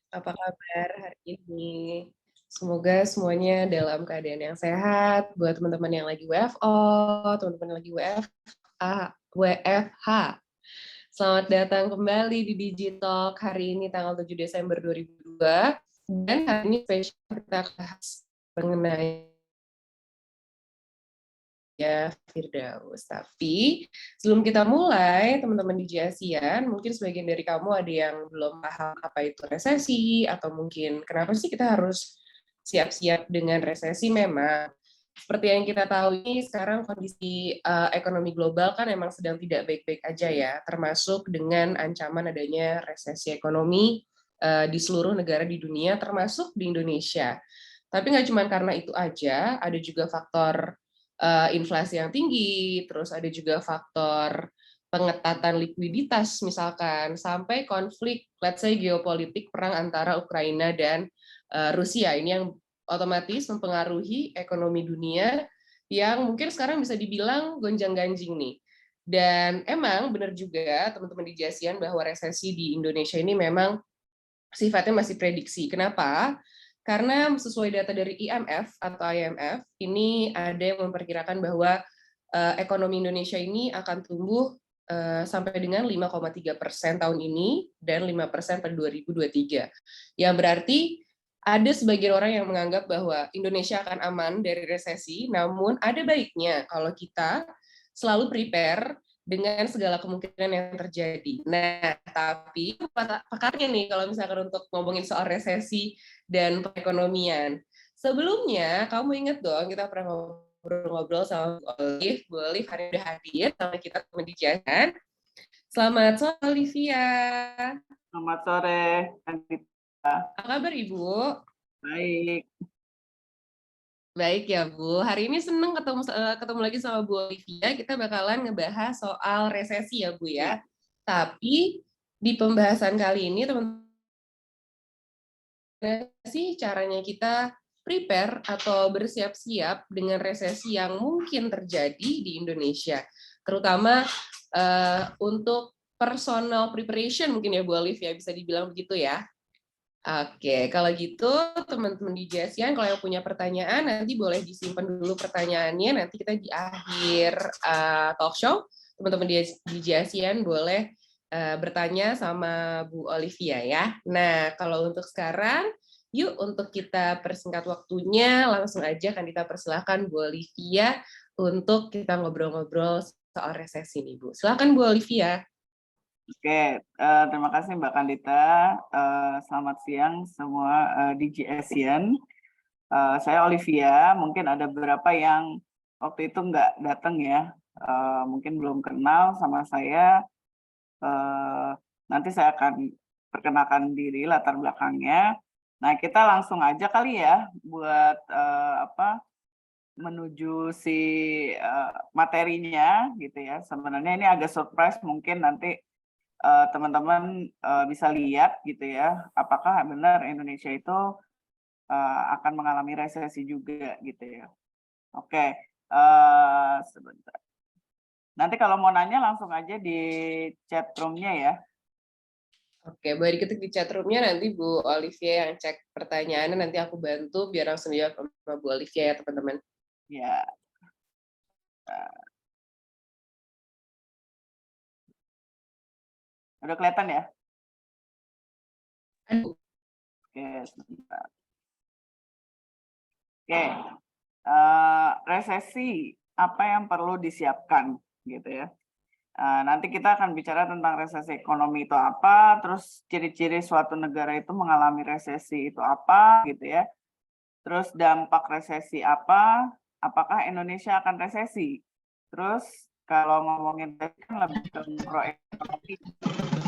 Apa kabar hari ini? Semoga semuanya dalam keadaan yang sehat. Buat teman-teman yang lagi WFO, teman-teman yang lagi WFH. Selamat datang kembali di Digitalk hari ini tanggal 7 Desember 2002. Dan hari ini spesial kita bahas mengenai ya Firdaus. Tapi sebelum kita mulai, teman-teman di JASIAN, mungkin sebagian dari kamu ada yang belum paham apa itu resesi, atau mungkin kenapa sih kita harus siap-siap dengan resesi. Memang seperti yang kita tahu ini sekarang kondisi ekonomi global kan memang sedang tidak baik-baik aja ya, termasuk dengan ancaman adanya resesi ekonomi di seluruh negara di dunia, termasuk di Indonesia. Tapi nggak cuma karena itu aja, ada juga faktor inflasi yang tinggi, terus ada juga faktor pengetatan likuiditas misalkan, sampai konflik, let's say geopolitik perang antara Ukraina dan Rusia. Ini yang otomatis mempengaruhi ekonomi dunia yang mungkin sekarang bisa dibilang gonjang-ganjing nih. Dan emang benar juga teman-teman di JASIAN bahwa resesi di Indonesia ini memang sifatnya masih prediksi. Kenapa? Karena sesuai data dari IMF atau IMF, ini ada yang memperkirakan bahwa ekonomi Indonesia ini akan tumbuh sampai dengan 5,3% tahun ini dan 5% pada 2023. Yang berarti ada sebagian orang yang menganggap bahwa Indonesia akan aman dari resesi, namun ada baiknya kalau kita selalu prepare dengan segala kemungkinan yang terjadi. Nah, tapi pakarnya nih kalau misalkan untuk ngomongin soal resesi dan perekonomian. Sebelumnya, kamu ingat dong kita pernah ngobrol-ngobrol sama Bu Olive. Bu Olive hari ini udah hadir sama kita di Jangan. Selamat sore, Olivia. Selamat sore, Anita. Apa kabar, Ibu? Baik. Baik ya, Bu. Hari ini seneng ketemu lagi sama Bu Olivia. Kita bakalan ngebahas soal resesi ya, Bu ya. Ya. Tapi di pembahasan kali ini, teman-teman, sih caranya kita prepare atau bersiap-siap dengan resesi yang mungkin terjadi di Indonesia, terutama untuk personal preparation mungkin ya Bu Alif ya, bisa dibilang begitu ya. Oke, kalau gitu teman-teman di JASIAN kalau yang punya pertanyaan nanti boleh disimpan dulu pertanyaannya, nanti kita di akhir talk show teman-teman di JASIAN boleh bertanya sama Bu Olivia ya. Nah, kalau untuk sekarang, yuk untuk kita persingkat waktunya, langsung aja kan kita persilahkan Bu Olivia untuk kita ngobrol-ngobrol soal resesi nih Bu. Silakan Bu Olivia. Oke, terima kasih Mbak Kandita. Selamat siang semua di JASIAN. Saya Olivia, mungkin ada beberapa yang waktu itu nggak datang ya, mungkin belum kenal sama saya. Nanti saya akan perkenalkan diri, latar belakangnya. Nah, kita langsung aja kali ya buat menuju si materinya gitu ya. Sebenarnya ini agak surprise, mungkin nanti teman-teman bisa lihat gitu ya, apakah benar Indonesia itu akan mengalami resesi juga gitu ya. Oke, sebentar. Nanti kalau mau nanya langsung aja di chat room-nya ya. Oke, boleh diketik di chat room-nya, nanti Bu Olivia yang cek pertanyaannya, nanti aku bantu biar langsung dijawab sama Bu Olivia ya teman-teman. Ya. Udah kelihatan ya? Aduh. Oke, sebentar. Oke, resesi apa yang perlu disiapkan gitu ya. Nanti kita akan bicara tentang resesi ekonomi itu apa, terus ciri-ciri suatu negara itu mengalami resesi itu apa gitu ya. Terus dampak resesi apa, apakah Indonesia akan resesi. Terus kalau ngomongin resesi kan lebih ke makroekonomi,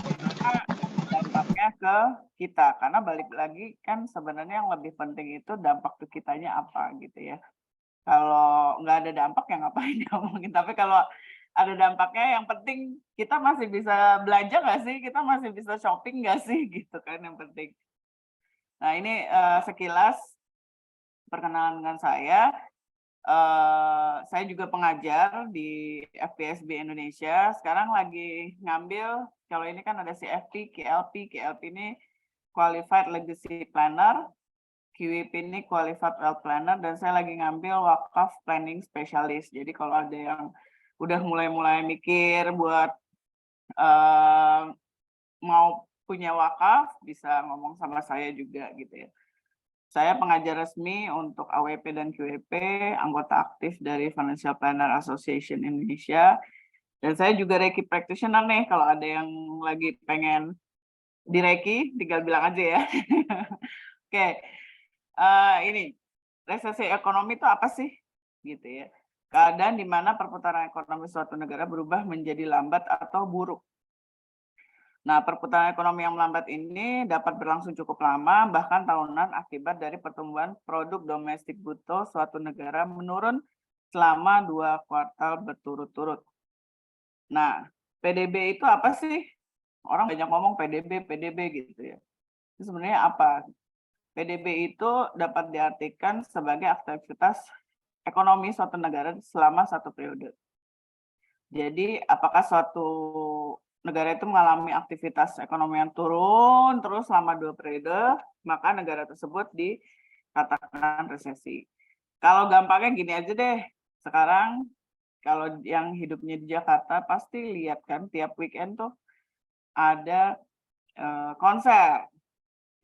gimana dampaknya ke kita, karena balik lagi kan sebenarnya yang lebih penting itu dampak ke kitanya apa gitu ya. Kalau nggak ada dampak ya ngapain ngomongin, tapi kalau ada dampaknya yang penting kita masih bisa belanja nggak sih, kita masih bisa shopping nggak sih, gitu kan yang penting. Nah ini sekilas perkenalan dengan saya. Saya juga pengajar di FPSB Indonesia, sekarang lagi ngambil, kalau ini kan ada CFP, KLP ini Qualified Legacy Planner, QWP ini Qualified Wealth Planner, dan saya lagi ngambil Wakaf Planning Specialist. Jadi kalau ada yang udah mulai mikir buat mau punya wakaf, bisa ngomong sama saya juga gitu ya. Saya pengajar resmi untuk AWP dan QWP, anggota aktif dari Financial Planner Association Indonesia, dan saya juga Reiki practitioner nih. Kalau ada yang lagi pengen di Reiki, tinggal bilang aja ya. Oke, ini resesi ekonomi itu apa sih? Gitu ya. Keadaan di mana perputaran ekonomi suatu negara berubah menjadi lambat atau buruk. Nah, perputaran ekonomi yang melambat ini dapat berlangsung cukup lama, bahkan tahunan, akibat dari pertumbuhan produk domestik bruto suatu negara menurun selama 2 kuartal berturut-turut. Nah, PDB itu apa sih? Orang banyak ngomong PDB gitu ya. Itu sebenarnya apa? PDB itu dapat diartikan sebagai aktivitas ekonomi suatu negara selama satu periode. Jadi, apakah suatu negara itu mengalami aktivitas ekonomi yang turun terus selama 2 periode, maka negara tersebut dikatakan resesi. Kalau gampangnya gini aja deh, sekarang kalau yang hidupnya di Jakarta pasti lihat kan tiap weekend tuh ada konser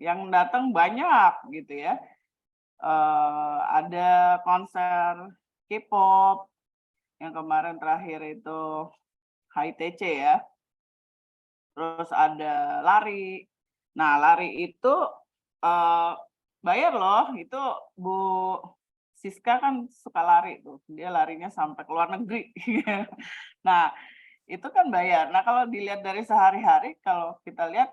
yang datang banyak gitu ya. Ada konser K-pop yang kemarin terakhir itu HITC ya. Terus ada lari. Nah, lari itu bayar loh. Itu Bu Siska kan suka lari tuh. Dia larinya sampai ke luar negeri. Nah, itu kan bayar. Nah, kalau dilihat dari sehari-hari, kalau kita lihat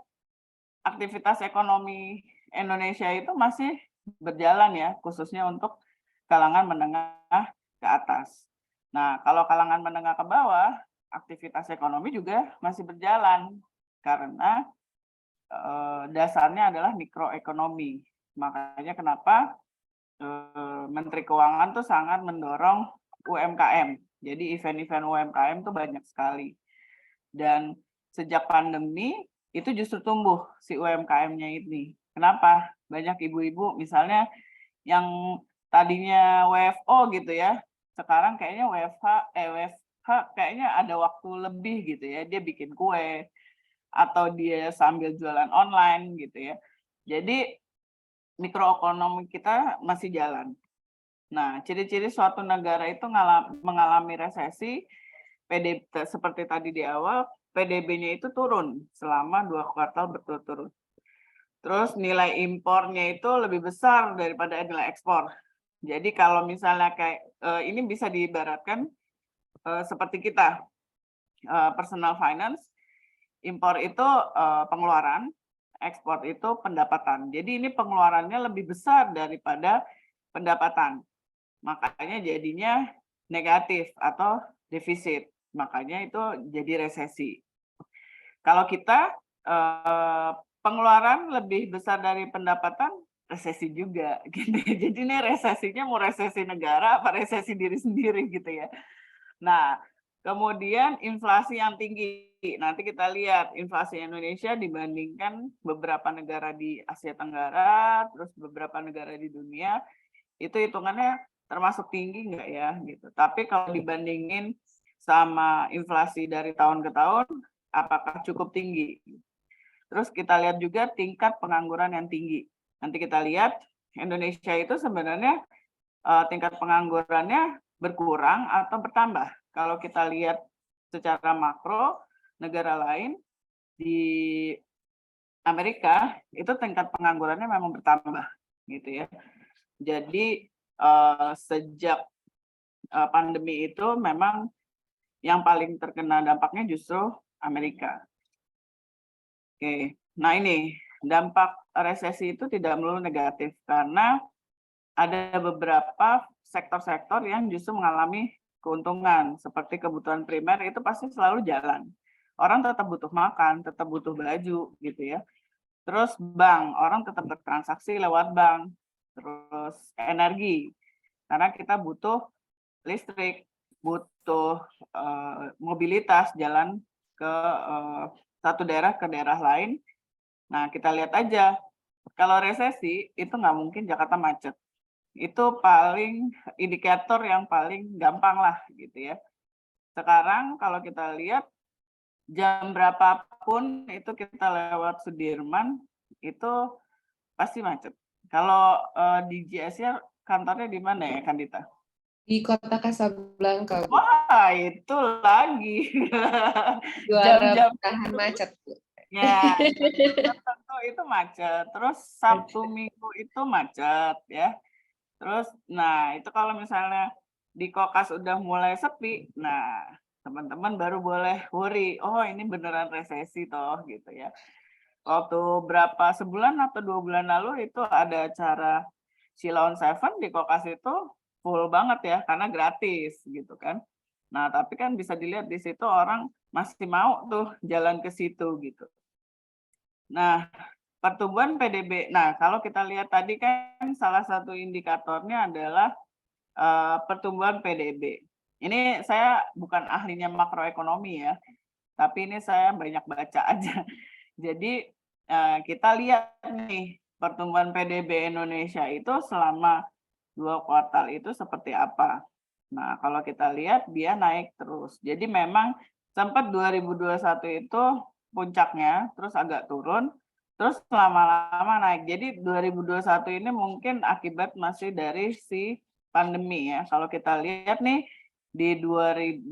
aktivitas ekonomi Indonesia itu masih berjalan ya, khususnya untuk kalangan menengah ke atas. Nah, kalau kalangan menengah ke bawah, aktivitas ekonomi juga masih berjalan karena dasarnya adalah mikroekonomi. Makanya kenapa Menteri Keuangan tuh sangat mendorong UMKM. Jadi event-event UMKM tuh banyak sekali. Dan sejak pandemi itu justru tumbuh si UMKM-nya ini. Kenapa? Banyak ibu-ibu misalnya yang tadinya WFO gitu ya, sekarang kayaknya WFH kayaknya ada waktu lebih gitu ya, dia bikin kue atau dia sambil jualan online gitu ya. Jadi mikroekonomi kita masih jalan. Nah, ciri-ciri suatu negara itu mengalami resesi, seperti tadi di awal, PDB-nya itu turun selama 2 kuartal berturut-turut. Terus nilai impornya itu lebih besar daripada nilai ekspor. Jadi kalau misalnya kayak ini bisa diibaratkan seperti kita personal finance, impor itu pengeluaran, ekspor itu pendapatan. Jadi ini pengeluarannya lebih besar daripada pendapatan. Makanya jadinya negatif atau defisit. Makanya itu jadi resesi. Kalau kita pengeluaran lebih besar dari pendapatan, resesi juga. Gitu. Jadi ini resesinya mau resesi negara apa resesi diri sendiri gitu ya. Nah, kemudian inflasi yang tinggi. Nanti kita lihat inflasi Indonesia dibandingkan beberapa negara di Asia Tenggara, terus beberapa negara di dunia, itu hitungannya termasuk tinggi nggak ya gitu. Tapi kalau dibandingin sama inflasi dari tahun ke tahun, apakah cukup tinggi? Terus kita lihat juga tingkat pengangguran yang tinggi. Nanti kita lihat Indonesia itu sebenarnya tingkat penganggurannya berkurang atau bertambah. Kalau kita lihat secara makro, negara lain di Amerika itu tingkat penganggurannya memang bertambah, gitu ya. Jadi sejak pandemi itu memang yang paling terkena dampaknya justru Amerika. Oke, nah ini dampak resesi itu tidak melulu negatif karena ada beberapa sektor-sektor yang justru mengalami keuntungan, seperti kebutuhan primer itu pasti selalu jalan. Orang tetap butuh makan, tetap butuh baju gitu ya. Terus bank, orang tetap bertransaksi lewat bank. Terus energi, karena kita butuh listrik, butuh mobilitas, jalan ke satu daerah ke daerah lain Nah, kita lihat aja, kalau resesi itu nggak mungkin Jakarta macet. Itu paling indikator yang paling gampang lah gitu ya. Sekarang kalau kita lihat jam berapapun itu kita lewat Sudirman itu pasti macet. Kalau di GSR kantornya di mana ya, Kandita? Di kota Kasablanka, Bu. Wah, itu lagi. Juara Jam-jam bertahan macet, Bu. ya, tertentu itu macet. Terus Sabtu Minggu itu macet ya. Terus, nah itu kalau misalnya di Kokas udah mulai sepi, nah teman-teman baru boleh worry, oh ini beneran resesi toh gitu ya. Waktu berapa sebulan atau 2 bulan lalu itu ada acara Silon Seven di Kokas itu full banget ya karena gratis gitu kan. Nah tapi kan bisa dilihat di situ orang masih mau tuh jalan ke situ gitu. Nah pertumbuhan PDB, nah kalau kita lihat tadi kan salah satu indikatornya adalah pertumbuhan PDB. Ini saya bukan ahlinya makroekonomi ya, tapi ini saya banyak baca aja. Jadi kita lihat nih pertumbuhan PDB Indonesia itu selama 2 kuartal itu seperti apa. Nah, kalau kita lihat dia naik terus. Jadi memang sempat 2021 itu puncaknya, terus agak turun, terus lama-lama naik. Jadi 2021 ini mungkin akibat masih dari si pandemi ya. Kalau kita lihat nih di 2020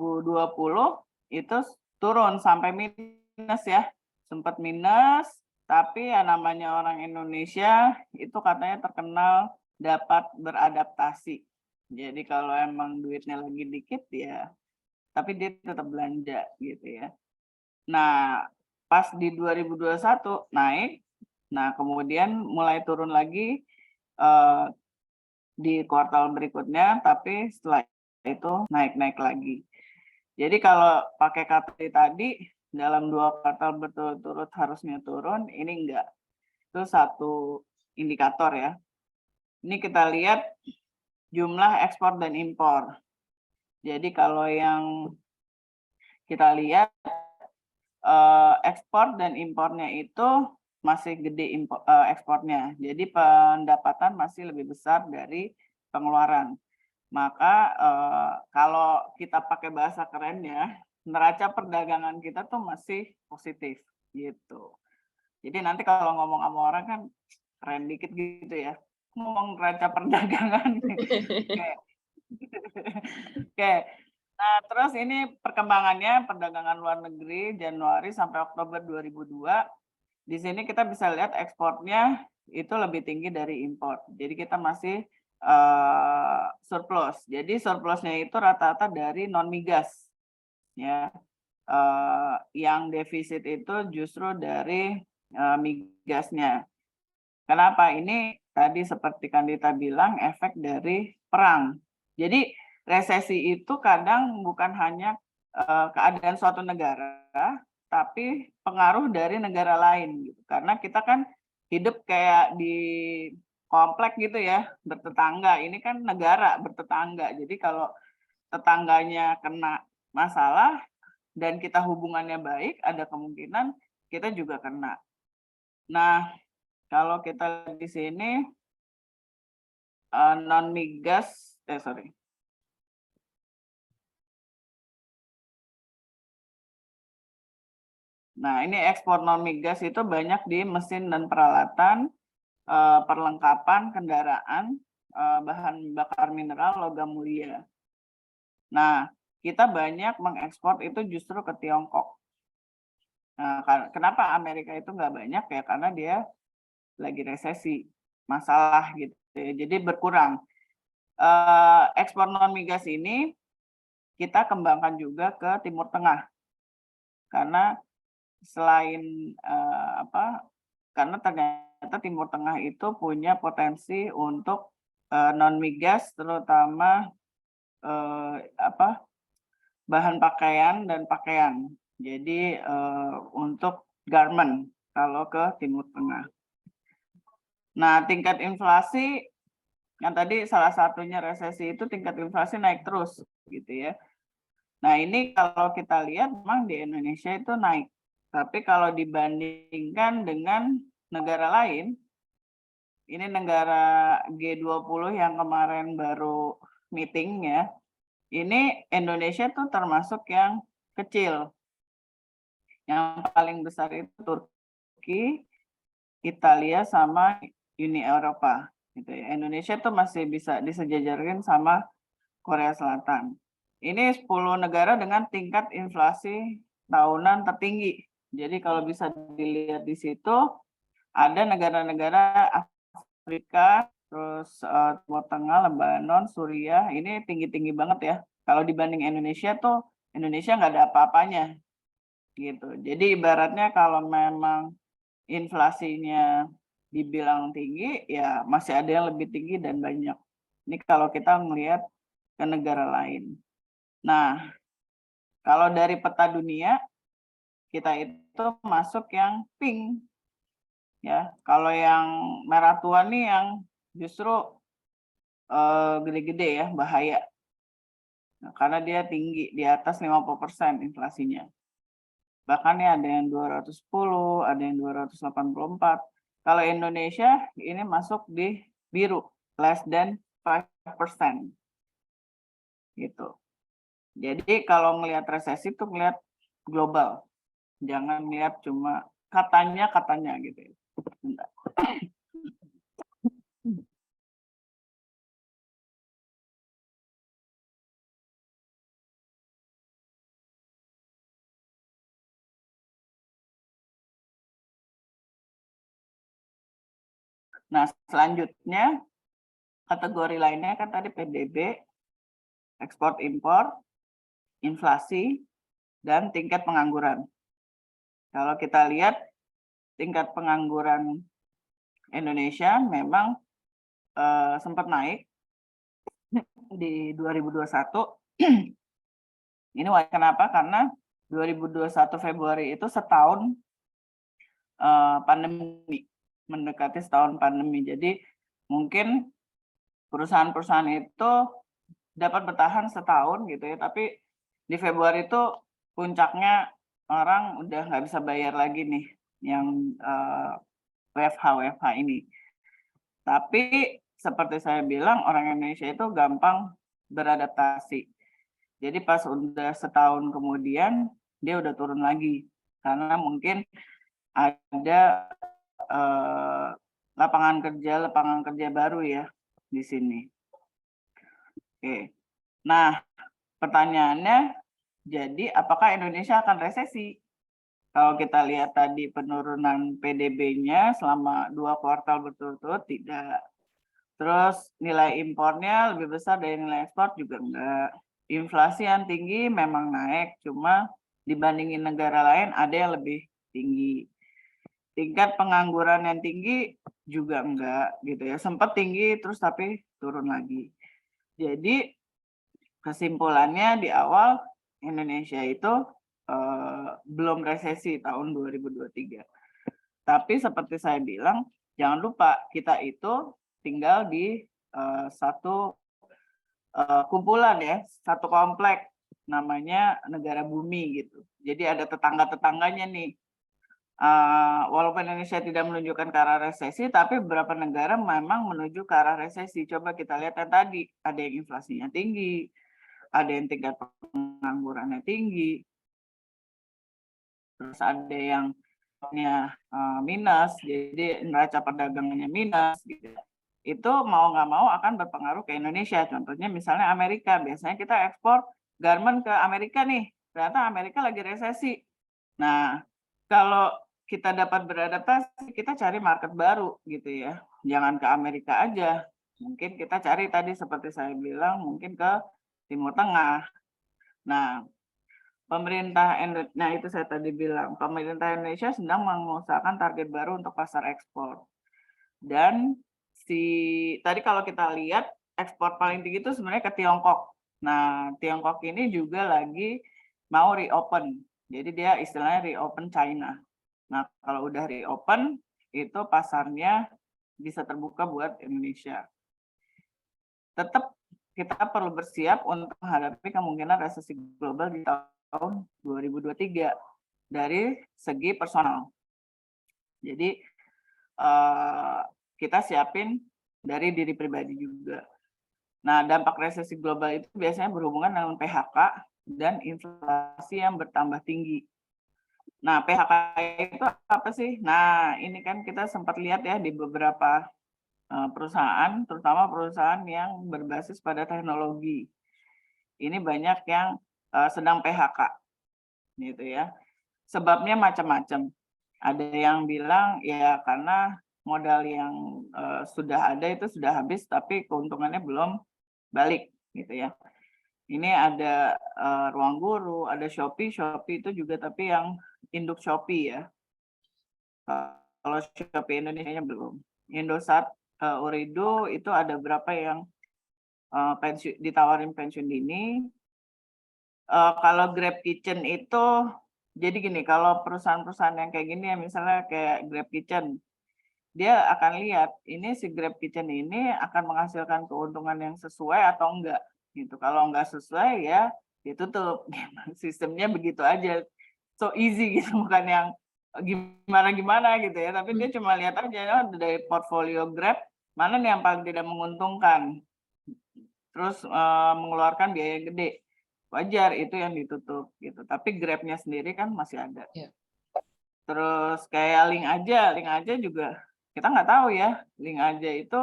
itu turun sampai minus ya. Sempat minus, tapi ya namanya orang Indonesia itu katanya terkenal dapat beradaptasi. Jadi kalau emang duitnya lagi dikit ya, tapi dia tetap belanja gitu ya. Nah, pas di 2021 naik, nah kemudian mulai turun lagi di kuartal berikutnya, tapi setelah itu naik-naik lagi. Jadi kalau pakai kata tadi, dalam 2 kuartal berturut-turut harusnya turun, ini enggak. Itu satu indikator ya. Ini kita lihat jumlah ekspor dan impor. Jadi kalau yang kita lihat ekspor dan impornya itu masih gede ekspornya. Jadi pendapatan masih lebih besar dari pengeluaran. Maka kalau kita pakai bahasa kerennya, neraca perdagangan kita tuh masih positif gitu. Jadi nanti kalau ngomong sama orang kan keren dikit gitu ya. Ngomong neraca perdagangan. Oke. Nah, terus ini perkembangannya perdagangan luar negeri Januari sampai Oktober 2002. Di sini kita bisa lihat ekspornya itu lebih tinggi dari impor. Jadi kita masih surplus. Jadi surplusnya itu rata-rata dari non migas. Ya. Yang defisit itu justru dari migasnya. Kenapa? Ini tadi seperti Kandita bilang efek dari perang. Jadi resesi itu kadang bukan hanya keadaan suatu negara, tapi pengaruh dari negara lain gitu. Karena kita kan hidup kayak di komplek gitu ya, bertetangga. Ini kan negara bertetangga. Jadi kalau tetangganya kena masalah dan kita hubungannya baik, ada kemungkinan kita juga kena. Nah, kalau kita di sini non migas, sorry. Nah, ini ekspor non migas itu banyak di mesin dan peralatan, perlengkapan kendaraan, bahan bakar mineral, logam mulia. Nah, kita banyak mengekspor itu justru ke Tiongkok. Nah, kenapa Amerika itu nggak banyak ya? Karena dia lagi resesi, masalah gitu. Jadi berkurang. Ekspor non migas ini kita kembangkan juga ke Timur Tengah. Karena selain karena ternyata Timur Tengah itu punya potensi untuk non migas, terutama bahan pakaian dan pakaian. Jadi untuk garment kalau ke Timur Tengah. Nah, tingkat inflasi yang tadi salah satunya resesi itu tingkat inflasi naik terus gitu ya. Nah, ini kalau kita lihat memang di Indonesia itu naik. Tapi kalau dibandingkan dengan negara lain, ini negara G20 yang kemarin baru meeting ya, ini Indonesia tuh termasuk yang kecil. Yang paling besar itu Turki, Italia, sama Uni Eropa. Gitu ya. Indonesia tuh masih bisa disejajarkan sama Korea Selatan. Ini 10 negara dengan tingkat inflasi tahunan tertinggi. Jadi kalau bisa dilihat di situ, ada negara-negara Afrika, terus Timur Tengah, Lebanon, Suriah, ini tinggi-tinggi banget ya. Kalau dibanding Indonesia tuh, Indonesia nggak ada apa-apanya. Gitu. Jadi ibaratnya kalau memang inflasinya dibilang tinggi, ya masih ada yang lebih tinggi dan banyak. Ini kalau kita melihat ke negara lain. Nah, kalau dari peta dunia, kita itu masuk yang pink. Ya, kalau yang merah tua nih yang justru gede-gede ya, bahaya. Nah, karena dia tinggi, di atas 50% inflasinya. Bahkan ya ada yang 210, ada yang 284. Kalau Indonesia ini masuk di biru, less than 5%. Gitu. Jadi kalau melihat resesi itu melihat global. Jangan melihat cuma katanya gitu ya. Nah, selanjutnya kategori lainnya kan tadi PDB, ekspor impor, inflasi, dan tingkat pengangguran. Kalau kita lihat tingkat pengangguran Indonesia memang sempat naik di 2021. Ini kenapa? Karena 2021 Februari itu setahun pandemi, mendekati setahun pandemi. Jadi mungkin perusahaan-perusahaan itu dapat bertahan setahun gitu ya, tapi di Februari itu puncaknya orang udah nggak bisa bayar lagi nih yang WFH ini. Tapi seperti saya bilang, orang Indonesia itu gampang beradaptasi. Jadi pas udah setahun kemudian dia udah turun lagi karena mungkin ada lapangan kerja baru ya di sini. Oke. Nah, pertanyaannya, jadi apakah Indonesia akan resesi? Kalau kita lihat tadi penurunan PDB-nya selama 2 kuartal berturut-turut tidak. Terus nilai impornya lebih besar dari nilai ekspor juga enggak. Inflasi yang tinggi memang naik, cuma dibandingin negara lain ada yang lebih tinggi. Tingkat pengangguran yang tinggi juga enggak gitu ya. Sempat tinggi terus tapi turun lagi. Jadi kesimpulannya di awal Indonesia itu belum resesi tahun 2023. Tapi seperti saya bilang, jangan lupa kita itu tinggal di satu kumpulan ya, satu komplek namanya negara bumi gitu. Jadi ada tetangga-tetangganya nih. Walaupun Indonesia tidak menunjukkan ke arah resesi, tapi beberapa negara memang menuju ke arah resesi. Coba kita lihat yang tadi, ada yang inflasinya tinggi, ada yang tingkat penganggurannya tinggi, terus ada yang minus, jadi neraca perdagangannya minus gitu. Itu mau nggak mau akan berpengaruh ke Indonesia. Contohnya misalnya Amerika, biasanya kita ekspor garment ke Amerika nih, ternyata Amerika lagi resesi. Nah, kalau kita dapat beradaptasi, kita cari market baru gitu ya. Jangan ke Amerika aja. Mungkin kita cari tadi seperti saya bilang, mungkin ke Timur Tengah. Nah, itu saya tadi bilang, pemerintah Indonesia sedang mengusahakan target baru untuk pasar ekspor. Dan tadi kalau kita lihat ekspor paling tinggi itu sebenarnya ke Tiongkok. Nah, Tiongkok ini juga lagi mau reopen. Jadi dia istilahnya reopen China. Nah, kalau udah reopen itu pasarnya bisa terbuka buat Indonesia. Tetap kita perlu bersiap untuk menghadapi kemungkinan resesi global di tahun 2023 dari segi personal. Jadi kita siapin dari diri pribadi juga. Nah, dampak resesi global itu biasanya berhubungan dengan PHK dan inflasi yang bertambah tinggi. Nah, PHK itu apa sih? Nah, ini kan kita sempat lihat ya di beberapa perusahaan, terutama perusahaan yang berbasis pada teknologi. Ini banyak yang sedang PHK, gitu ya. Sebabnya macam-macam. Ada yang bilang ya karena modal yang sudah ada itu sudah habis, tapi keuntungannya belum balik, gitu ya. Ini ada Ruang Guru, ada Shopee itu juga tapi yang induk Shopee ya. Kalau Shopee Indonesia belum. Indosat, Urido itu ada berapa yang ditawarin pensiun dini. Kalau Grab Kitchen itu, jadi gini, kalau perusahaan-perusahaan yang kayak gini ya, misalnya kayak Grab Kitchen, dia akan lihat ini si Grab Kitchen ini akan menghasilkan keuntungan yang sesuai atau enggak gitu. Kalau enggak sesuai ya ditutup. Sistemnya begitu aja. So easy gitu, bukan yang gimana-gimana gitu ya, tapi dia cuma lihat aja dari portfolio Grab mana nih yang paling tidak menguntungkan. Terus mengeluarkan biaya gede. Wajar itu yang ditutup gitu. Tapi Grab-nya sendiri kan masih ada. Yeah. Terus kayak link aja juga kita nggak tahu ya, link aja itu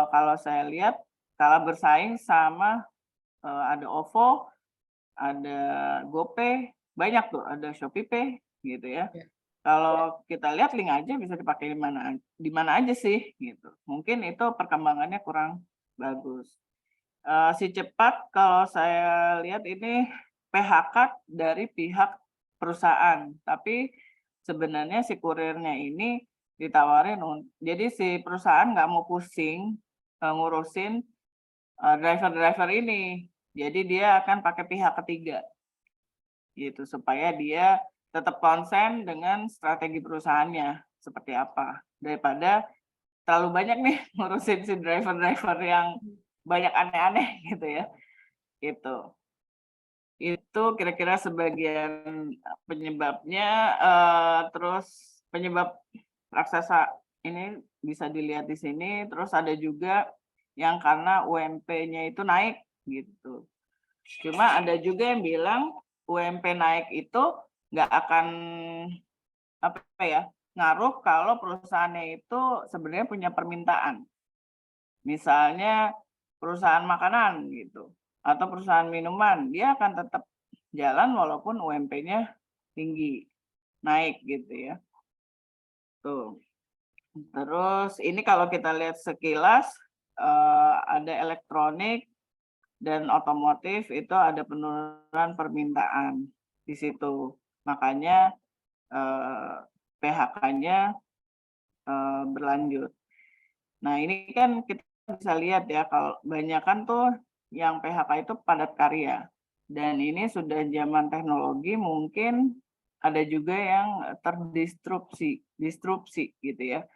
kalau saya lihat kalah bersaing sama ada OVO, ada GoPay, banyak tuh, ada ShopeePay gitu ya. Yeah. Kalau kita lihat link aja bisa dipakai di mana aja sih gitu. Mungkin itu perkembangannya kurang bagus. Si Cepat kalau saya lihat ini PHK dari pihak perusahaan, tapi sebenarnya si kurirnya ini ditawarin, jadi si perusahaan nggak mau pusing ngurusin driver-driver ini, jadi dia akan pakai pihak ketiga, gitu supaya dia tetap konsen dengan strategi perusahaannya seperti apa, daripada terlalu banyak nih ngurusin si driver-driver yang banyak aneh-aneh gitu ya, gitu. Itu kira-kira sebagian penyebabnya. Terus penyebab raksasa ini bisa dilihat di sini. Terus ada juga yang karena UMP-nya itu naik gitu. Cuma ada juga yang bilang UMP naik itu nggak akan ngaruh kalau perusahaannya itu sebenarnya punya permintaan. Misalnya perusahaan makanan gitu atau perusahaan minuman, dia akan tetap jalan walaupun UMP-nya tinggi, naik gitu ya. Tuh. Terus ini kalau kita lihat sekilas ada elektronik dan otomotif itu ada penurunan permintaan di situ. Makanya PHK-nya berlanjut. Nah, ini kan kita bisa lihat ya, kalau banyakan tuh yang PHK itu padat karya. Dan ini sudah zaman teknologi, mungkin ada juga yang disrupsi gitu ya.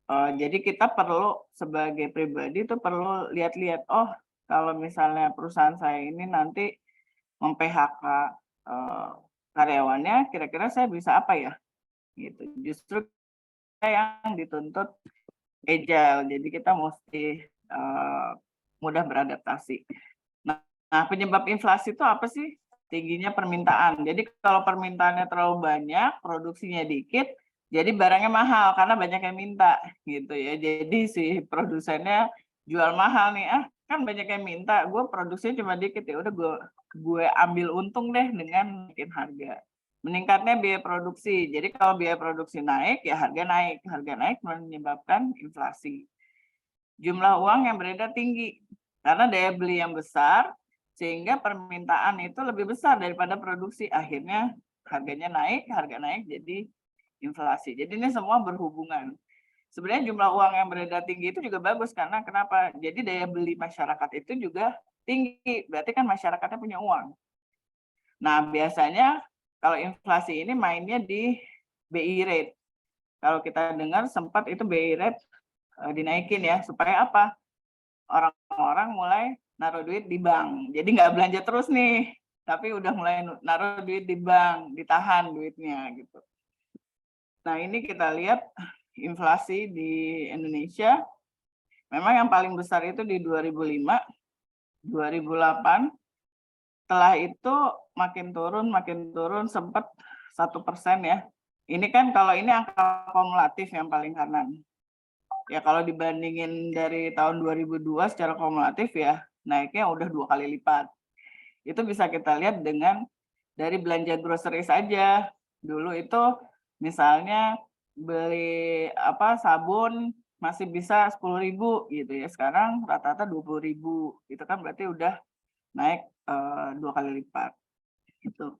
Jadi kita perlu sebagai pribadi itu perlu lihat-lihat, oh kalau misalnya perusahaan saya ini nanti mem-PHK karyawannya, kira-kira saya bisa apa ya? Gitu. Justru yang dituntut agile, jadi kita mesti mudah beradaptasi. Nah, penyebab inflasi itu apa sih? Tingginya permintaan. Jadi kalau permintaannya terlalu banyak, produksinya dikit, jadi barangnya mahal karena banyak yang minta, gitu ya. Jadi si produsennya jual mahal nih, kan banyak yang minta, gue produksinya cuma dikit ya, udah gue ambil untung deh dengan naikin harga. Meningkatnya biaya produksi. Jadi kalau biaya produksi naik, ya harga naik. Harga naik menyebabkan inflasi. Jumlah uang yang beredar tinggi karena daya beli yang besar, sehingga permintaan itu lebih besar daripada produksi. Akhirnya harganya naik, harga naik jadi inflasi. Jadi ini semua berhubungan. Sebenarnya jumlah uang yang beredar tinggi itu juga bagus karena kenapa? Jadi daya beli masyarakat itu juga tinggi. Berarti kan masyarakatnya punya uang. Nah, biasanya kalau inflasi ini mainnya di BI rate. Kalau kita dengar sempat itu BI rate dinaikin ya, supaya apa? Orang-orang mulai naruh duit di bank. Jadi nggak belanja terus nih, tapi udah mulai naruh duit di bank, ditahan duitnya gitu. Nah, ini kita lihat inflasi di Indonesia, memang yang paling besar itu di 2005, 2008. Setelah itu makin turun, sempat 1% ya. Ini kan kalau ini angka kumulatif yang paling kanan. Ya kalau dibandingin dari tahun 2002 secara kumulatif ya naiknya udah 2 kali lipat. Itu bisa kita lihat dengan dari belanja grocery saja. Dulu itu misalnya beli sabun masih bisa 10.000 gitu ya. Sekarang rata-rata 20.000. Itu kan berarti udah naik 2 kali lipat. Gitu.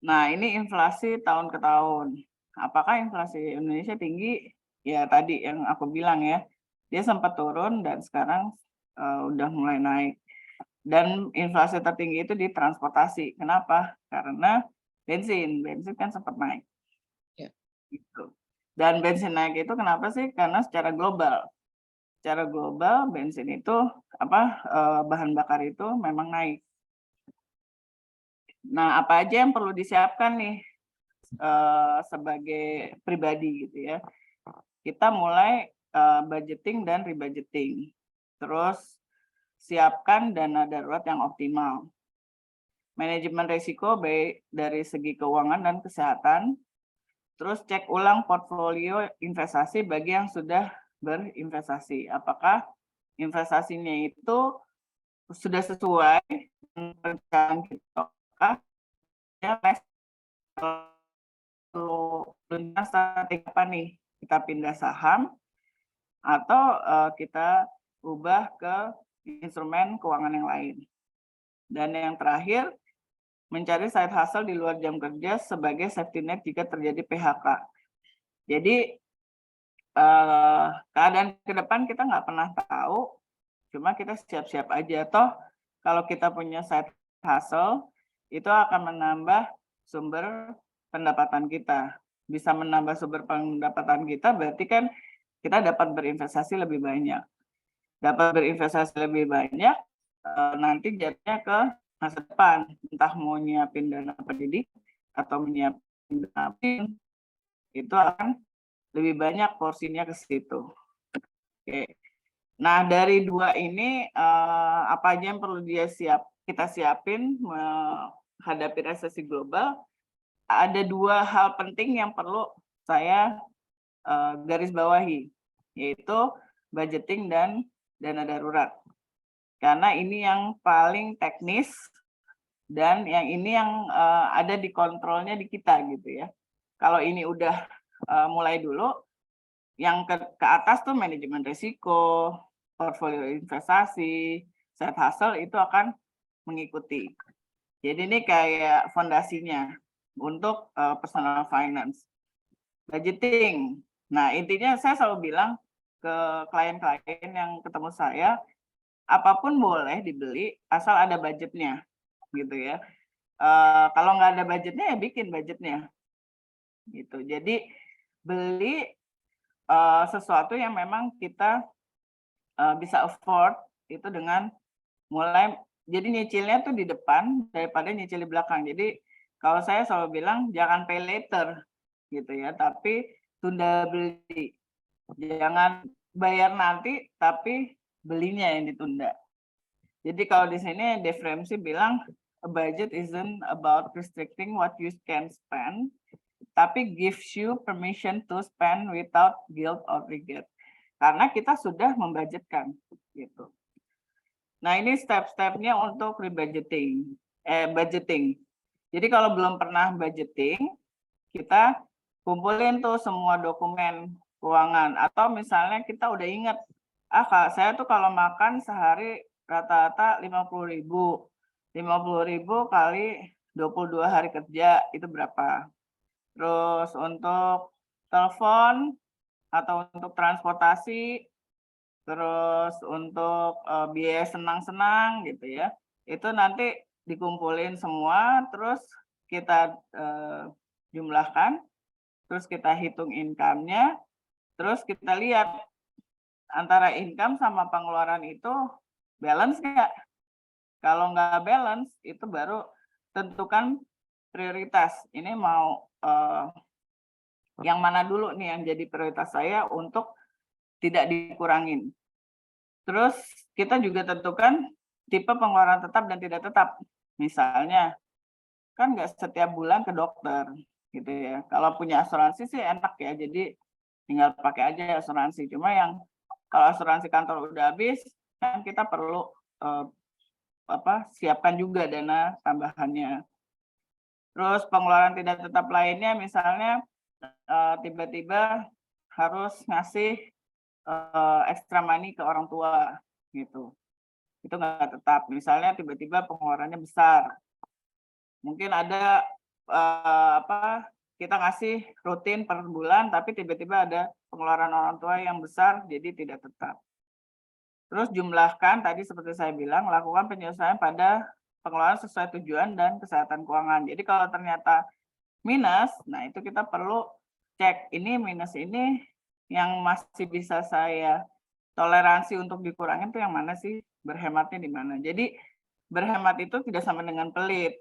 Nah, ini inflasi tahun ke tahun. Apakah inflasi Indonesia tinggi? Ya tadi yang aku bilang ya, dia sempat turun dan sekarang udah mulai naik. Dan inflasi tertinggi itu di transportasi. Kenapa? Karena bensin kan sempat naik. Ya. Gitu. Dan bensin naik itu kenapa sih? Karena secara global. Secara global bensin itu bahan bakar itu memang naik. Nah, apa aja yang perlu disiapkan nih sebagai pribadi gitu ya. Kita mulai budgeting dan rebudgeting. Terus siapkan dana darurat yang optimal. Manajemen risiko baik dari segi keuangan dan kesehatan. Terus cek ulang portfolio investasi bagi yang sudah berinvestasi. Apakah investasinya itu sudah sesuai dengan perencanaan kita? Ya, strategi apa nih? Kita pindah saham atau kita ubah ke instrumen keuangan yang lain. Dan yang terakhir, mencari side hustle di luar jam kerja sebagai safety net jika terjadi PHK. Jadi keadaan ke depan kita nggak pernah tahu, cuma kita siap-siap aja. Toh kalau kita punya side hustle, itu akan menambah sumber pendapatan kita. Bisa menambah sumber pendapatan kita, berarti kan kita dapat berinvestasi lebih banyak. Dapat berinvestasi lebih banyak, nanti jadinya ke masa depan. Entah mau nyiapin dana pendidik atau menyiapin dana itu akan lebih banyak porsinya ke situ. Oke. Nah, dari dua ini, apa aja yang perlu kita siapin menghadapi resesi global? Ada dua hal penting yang perlu saya garis bawahi, yaitu budgeting dan dana darurat. Karena ini yang paling teknis dan ini yang ada di kontrolnya di kita gitu ya. Kalau ini udah mulai dulu, yang ke atas tuh manajemen risiko, portfolio investasi, side hustle itu akan mengikuti. Jadi ini kayak fondasinya untuk personal finance. Budgeting. Nah, intinya saya selalu bilang ke klien-klien yang ketemu saya, apapun boleh dibeli asal ada budgetnya, gitu ya. Kalau nggak ada budgetnya ya bikin budgetnya, gitu. Jadi beli sesuatu yang memang kita bisa afford itu dengan mulai. Jadi nyicilnya tuh di depan daripada nyicil di belakang. Jadi kalau saya selalu bilang jangan pay later, gitu ya, tapi tunda beli. Jangan bayar nanti, tapi belinya yang ditunda. Jadi kalau di sini Dave Ramsey bilang, a budget isn't about restricting what you can spend, tapi gives you permission to spend without guilt or regret. Karena kita sudah membudgetkan, gitu. Nah, ini step-stepnya untuk budgeting. Jadi kalau belum pernah budgeting, kita kumpulin tuh semua dokumen keuangan. Atau misalnya kita udah ingat, saya tuh kalau makan sehari rata-rata 50.000. 50.000 kali 22 hari kerja, itu berapa? Terus untuk telepon atau untuk transportasi, terus untuk biaya senang-senang gitu ya, itu nanti dikumpulin semua, terus kita jumlahkan, terus kita hitung income-nya, terus kita lihat antara income sama pengeluaran itu balance nggak. Kalau nggak balance, itu baru tentukan prioritas. Ini mau Yang mana dulu nih yang jadi prioritas saya untuk tidak dikurangin. Terus kita juga tentukan tipe pengeluaran tetap dan tidak tetap. Misalnya, kan nggak setiap bulan ke dokter, gitu ya. Kalau punya asuransi sih enak ya, jadi tinggal pakai aja asuransi. Cuma yang kalau asuransi kantor udah habis, kan kita perlu siapkan juga dana tambahannya. Terus pengeluaran tidak tetap lainnya, misalnya tiba-tiba harus ngasih extra money ke orang tua, gitu. Itu nggak tetap. Misalnya tiba-tiba pengeluarannya besar. Mungkin ada kita ngasih rutin per bulan, tapi tiba-tiba ada pengeluaran orang tua yang besar, jadi tidak tetap. Terus jumlahkan, tadi seperti saya bilang, lakukan penyesuaian pada pengeluaran sesuai tujuan dan kesehatan keuangan. Jadi kalau ternyata minus, nah itu kita perlu cek, ini minus ini yang masih bisa saya toleransi untuk dikurangin tuh yang mana sih, berhematnya di mana. Jadi berhemat itu tidak sama dengan pelit,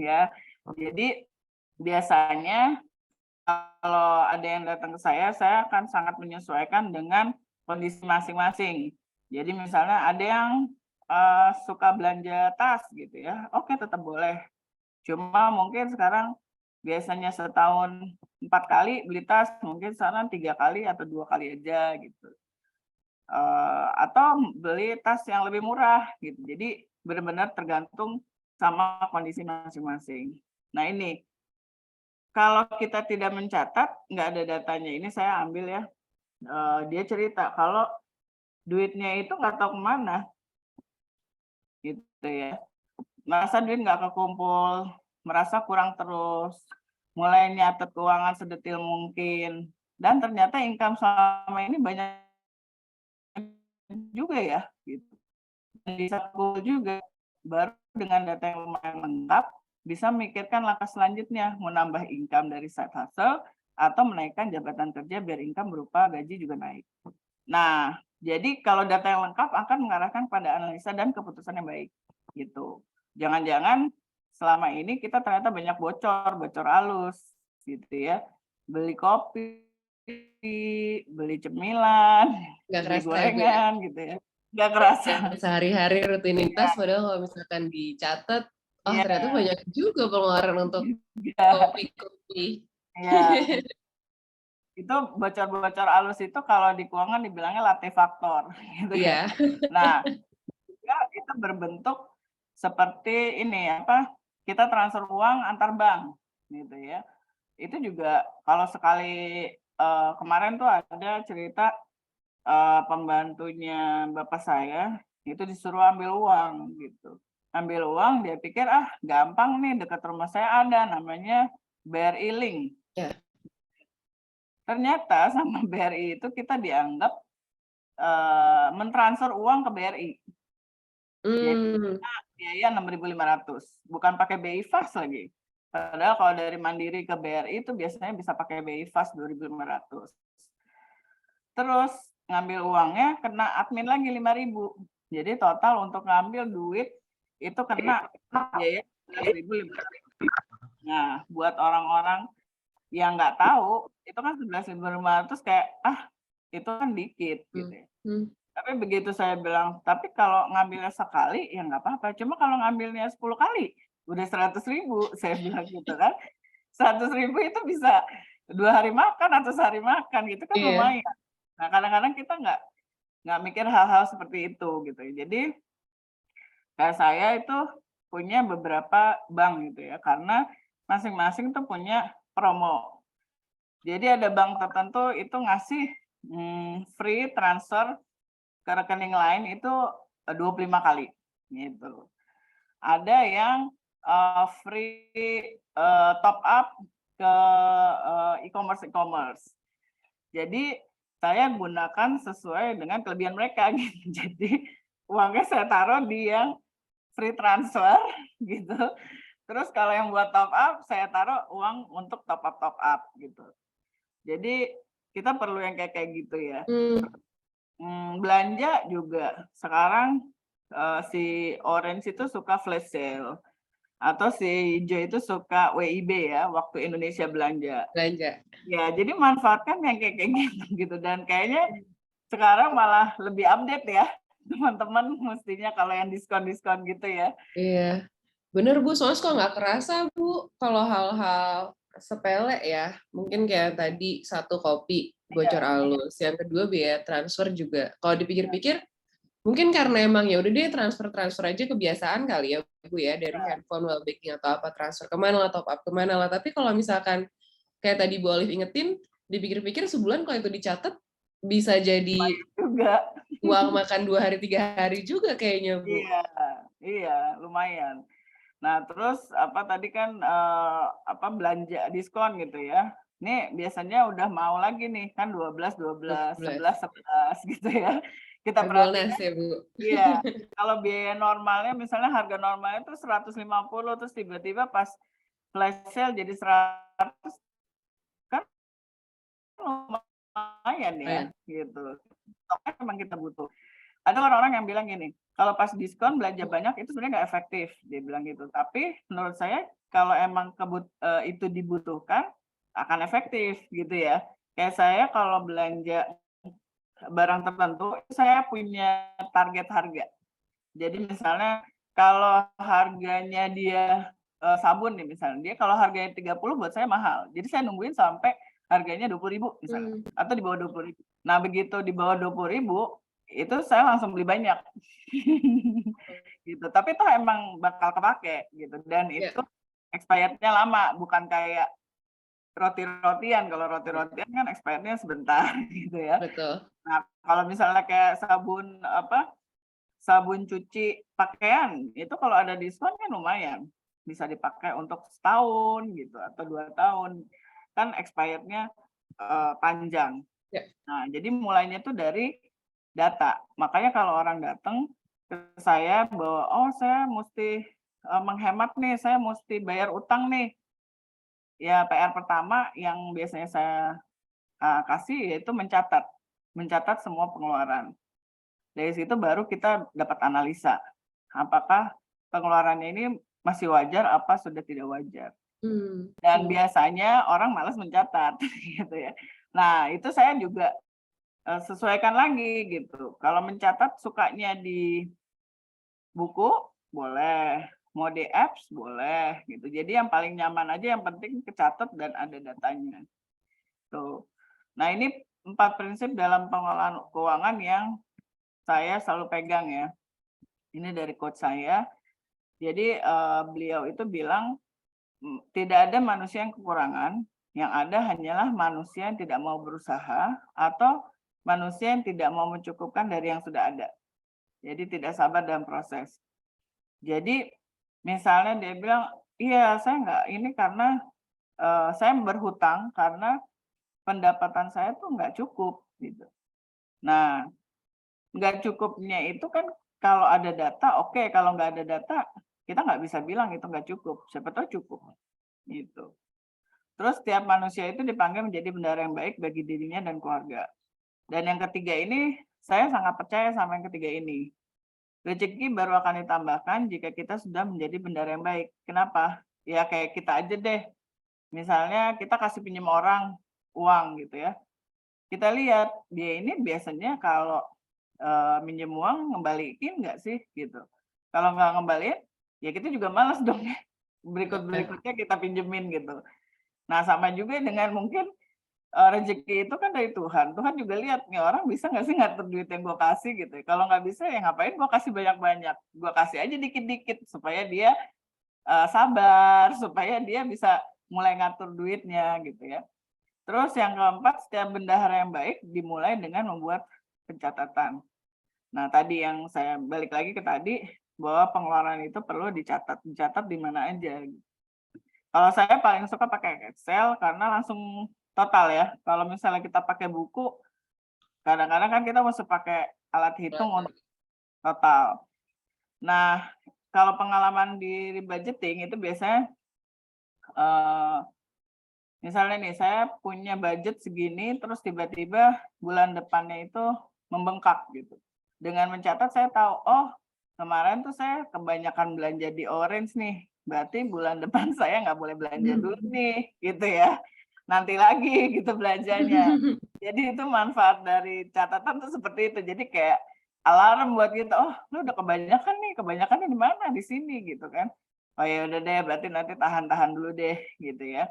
ya. Jadi biasanya kalau ada yang datang ke saya akan sangat menyesuaikan dengan kondisi masing-masing. Jadi misalnya ada yang suka belanja tas gitu ya, oke tetap boleh. Cuma mungkin sekarang biasanya setahun 4 kali beli tas, mungkin sekarang 3 kali atau 2 kali aja gitu. Atau beli tas yang lebih murah gitu. Jadi benar-benar tergantung sama kondisi masing-masing. Nah ini, kalau kita tidak mencatat, nggak ada datanya. Ini saya ambil ya. Dia cerita kalau duitnya itu nggak tahu kemana, gitu ya. Merasa duit nggak kekumpul, merasa kurang terus, mulai nyatet keuangan sedetil mungkin, dan ternyata income selama ini banyak juga ya, gitu. Bisa cool juga, baru dengan data yang lumayan lengkap, bisa memikirkan langkah selanjutnya, menambah income dari side hustle, atau menaikkan jabatan kerja biar income berupa gaji juga naik. Nah, jadi kalau data yang lengkap akan mengarahkan pada analisa dan keputusan yang baik, gitu. Jangan-jangan selama ini kita ternyata banyak bocor halus, gitu ya. Beli kopi, beli cemilan, Nggak beli kerasa ya, Bu, ya? gorengan, gitu ya. Nggak kerasa. Ya, sehari-hari Iya, rutinitas, padahal kalau misalkan dicatat, oh iya, ternyata banyak juga pengeluaran untuk iya, kopi-kopi. iya. Itu bocor-bocor halus itu kalau di keuangan dibilangnya latte factor, gitu ya. Iya, Nah, itu berbentuk seperti ini kita transfer uang antar bank gitu ya. Itu juga kalau sekali kemarin tuh ada cerita pembantunya bapak saya itu disuruh ambil uang gitu. Ambil uang dia pikir gampang nih, dekat rumah saya ada namanya BRI Link. ya. Ternyata sama BRI itu kita dianggap mentransfer uang ke BRI. Jadi biaya 6.500, bukan pakai BI Fast lagi. Padahal kalau dari Mandiri ke BRI itu biasanya bisa pakai BI Fast 2.500. Terus ngambil uangnya kena admin lagi 5.000. Jadi total untuk ngambil duit itu kena biaya 11.500. Nah, buat orang-orang yang nggak tahu, itu kan 11.500 kayak itu kan dikit gitu ya. Tapi begitu saya bilang, tapi kalau ngambilnya sekali ya nggak apa-apa. Cuma kalau ngambilnya 10 kali, udah 100.000, saya bilang gitu kan. 100.000 itu bisa 2 hari makan atau sehari makan gitu kan Iya. lumayan. Nah kadang-kadang kita nggak mikir hal-hal seperti itu gitu. Jadi kayak saya itu punya beberapa bank gitu ya, karena masing-masing tuh punya promo. Jadi ada bank tertentu itu ngasih free transfer ke rekening lain itu 25 kali gitu. Ada yang free top up ke e-commerce. Jadi saya gunakan sesuai dengan kelebihan mereka gitu. Jadi uangnya saya taruh di yang free transfer gitu. Terus kalau yang buat top up saya taruh uang untuk top up gitu. Jadi kita perlu yang kayak gitu ya. Belanja juga sekarang si Orange itu suka flash sale. Atau si Jo itu suka WIB ya, waktu Indonesia belanja. Belanja. Ya, jadi manfaatkan yang kayak gitu gitu. Dan kayaknya sekarang malah lebih update ya, teman-teman mestinya kalau yang diskon-diskon gitu ya. Iya. Bener Bu, soalnya kok nggak kerasa Bu, kalau hal-hal sepele ya. Mungkin kayak tadi satu kopi bocor Iya, halus, yang kedua biaya transfer juga. Kalau dipikir-pikir, mungkin karena emang ya udah deh transfer aja kebiasaan kali ya Bu ya, dari handphone well banking atau apa, transfer kemana lah, top up kemana lah. Tapi kalau misalkan kayak tadi Bu Olive ingetin, dipikir-pikir sebulan kalau itu dicatat bisa jadi juga. uang makan 2 hari 3 hari juga kayaknya Bu. Iya, iya, lumayan. Nah, terus apa tadi kan apa belanja diskon gitu ya. Ini biasanya udah mau lagi nih kan 12, 12, 12. 11, 11 gitu ya. Kita Harbolnas perhatikan, ya Bu. iya. Kalau biaya normalnya misalnya harga normalnya itu 150 terus tiba-tiba pas flash sale jadi 100 kan lumayan ya Lumayan. gitu. Pokoknya memang kita butuh. Ada orang-orang yang bilang gini, kalau pas diskon belanja banyak itu sebenarnya nggak efektif, dia bilang gitu. Tapi menurut saya kalau emang itu dibutuhkan akan efektif gitu ya. Kayak saya kalau belanja barang tertentu, saya punya target harga. Jadi misalnya kalau harganya dia sabun nih misalnya, dia kalau harganya 30 buat saya mahal. Jadi saya nungguin sampai harganya 20.000 misalnya atau di bawah 20.000. Nah, begitu di bawah 20.000 itu saya langsung beli banyak. Gitu. Tapi itu emang bakal kepake gitu dan Ya, itu expired-nya lama, bukan kayak roti-rotian. Kalau roti-rotian kan expired-nya sebentar gitu ya. betul. Nah, kalau misalnya kayak sabun cuci pakaian itu kalau ada diskon kan lumayan bisa dipakai untuk setahun gitu atau 2 tahun kan expirednya panjang. Ya. Nah jadi mulainya tuh dari data, makanya kalau orang datang ke saya bahwa oh saya mesti menghemat nih, saya mesti bayar utang nih, ya PR pertama yang biasanya saya kasih yaitu mencatat semua pengeluaran. Dari situ baru kita dapat analisa, apakah pengeluarannya ini masih wajar apa sudah tidak wajar. Dan biasanya orang malas mencatat gitu ya. Nah, itu saya juga sesuaikan lagi gitu. Kalau mencatat sukanya di buku boleh, mau di apps boleh gitu. Jadi yang paling nyaman aja, yang penting kecatat dan ada datanya. Tuh. Nah, ini 4 prinsip dalam pengelolaan keuangan yang saya selalu pegang ya. Ini dari coach saya. Jadi beliau itu bilang tidak ada manusia yang kekurangan, yang ada hanyalah manusia yang tidak mau berusaha atau manusia yang tidak mau mencukupkan dari yang sudah ada. Jadi tidak sabar dalam proses. Jadi misalnya dia bilang, iya saya nggak ini karena saya berhutang karena pendapatan saya tuh nggak cukup gitu. Nah, nggak cukupnya itu kan kalau ada data oke, kalau nggak ada data kita nggak bisa bilang itu nggak cukup, siapa tahu cukup gitu. Terus setiap manusia itu dipanggil menjadi bendahara yang baik bagi dirinya dan keluarga. Dan yang ketiga ini saya sangat percaya sama yang ketiga ini. Rezeki baru akan ditambahkan jika kita sudah menjadi bendahara yang baik. Kenapa? Ya kayak kita aja deh. Misalnya kita kasih pinjam orang uang gitu ya. Kita lihat dia ini biasanya kalau minjem uang ngembaliin nggak sih gitu. Kalau nggak ngembaliin, ya kita juga malas dong ya. Berikut-berikutnya kita pinjemin gitu. Nah sama juga dengan mungkin rezeki itu kan dari Tuhan. Tuhan juga lihat nih orang bisa nggak sih ngatur duit yang gue kasih gitu. Kalau nggak bisa ya ngapain gue kasih banyak-banyak. Gue kasih aja dikit-dikit supaya dia sabar, supaya dia bisa mulai ngatur duitnya gitu ya. Terus yang keempat, setiap bendahara yang baik dimulai dengan membuat pencatatan. Nah, tadi yang saya balik lagi ke tadi, bahwa pengeluaran itu perlu dicatat di mana aja. Kalau saya paling suka pakai Excel karena langsung total ya. Kalau misalnya kita pakai buku, kadang-kadang kan kita mesti pakai alat hitung untuk total. Nah, kalau pengalaman di budgeting itu biasanya misalnya nih saya punya budget segini terus tiba-tiba bulan depannya itu membengkak gitu. Dengan mencatat saya tahu, oh kemarin tuh saya kebanyakan belanja di Orange nih, berarti bulan depan saya nggak boleh belanja dulu nih, gitu ya. Nanti lagi gitu belanjanya. Jadi itu manfaat dari catatan tuh seperti itu. Jadi kayak alarm buat kita, oh lu udah kebanyakannya di mana? Di sini gitu kan. Oh ya udah deh, berarti nanti tahan-tahan dulu deh gitu ya.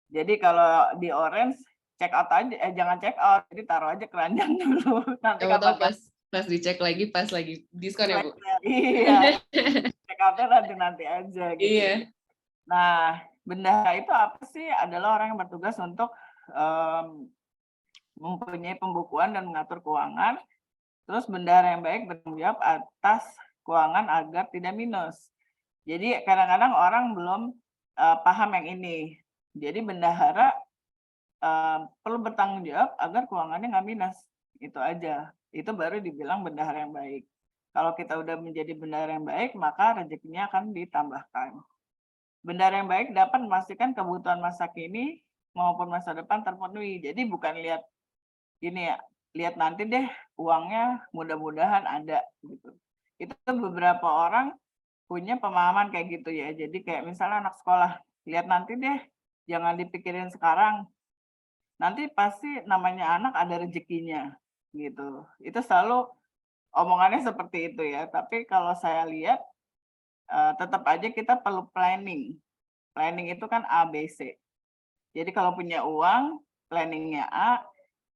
Jadi kalau di Orange check out aja, jangan check out, jadi taruh aja keranjang dulu. Nanti Siapa tahu kapan-kapan pas dicek lagi pas lagi diskon ya, Bu? iya, check outnya nanti aja gitu. Iya. Nah, bendahara itu apa sih? Adalah orang yang bertugas untuk mempunyai pembukuan dan mengatur keuangan. Terus bendahara yang baik bertanggung jawab atas keuangan agar tidak minus. Jadi kadang-kadang orang belum paham yang ini. Jadi bendahara perlu bertanggung jawab agar keuangannya nggak minus. Itu aja. Itu baru dibilang bendahara yang baik. Kalau kita udah menjadi bendahara yang baik, maka rezekinya akan ditambahkan. Bendahara yang baik dapat memastikan kebutuhan masa kini maupun masa depan terpenuhi. Jadi bukan lihat ini ya, lihat nanti deh uangnya mudah-mudahan ada gitu. Itu beberapa orang punya pemahaman kayak gitu ya. Jadi kayak misalnya anak sekolah, lihat nanti deh, jangan dipikirin sekarang. Nanti pasti namanya anak ada rezekinya gitu. Itu selalu omongannya seperti itu ya. Tapi kalau saya lihat tetap aja kita perlu planning. Planning itu kan A, B, C. Jadi kalau punya uang, planningnya A.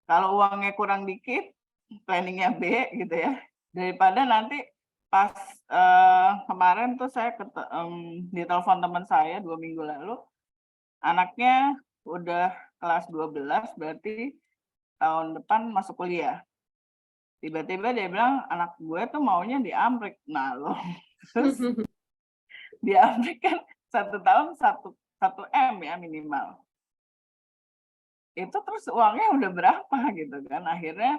Kalau uangnya kurang dikit, planningnya B gitu ya. Daripada nanti pas kemarin tuh saya ditelepon teman saya 2 minggu lalu, anaknya udah kelas 12, berarti tahun depan masuk kuliah. Tiba-tiba dia bilang, anak gue tuh maunya di Amrik. Nah loh, terus di Amrik kan 1 tahun 1 M ya minimal. Itu terus uangnya udah berapa gitu kan. Akhirnya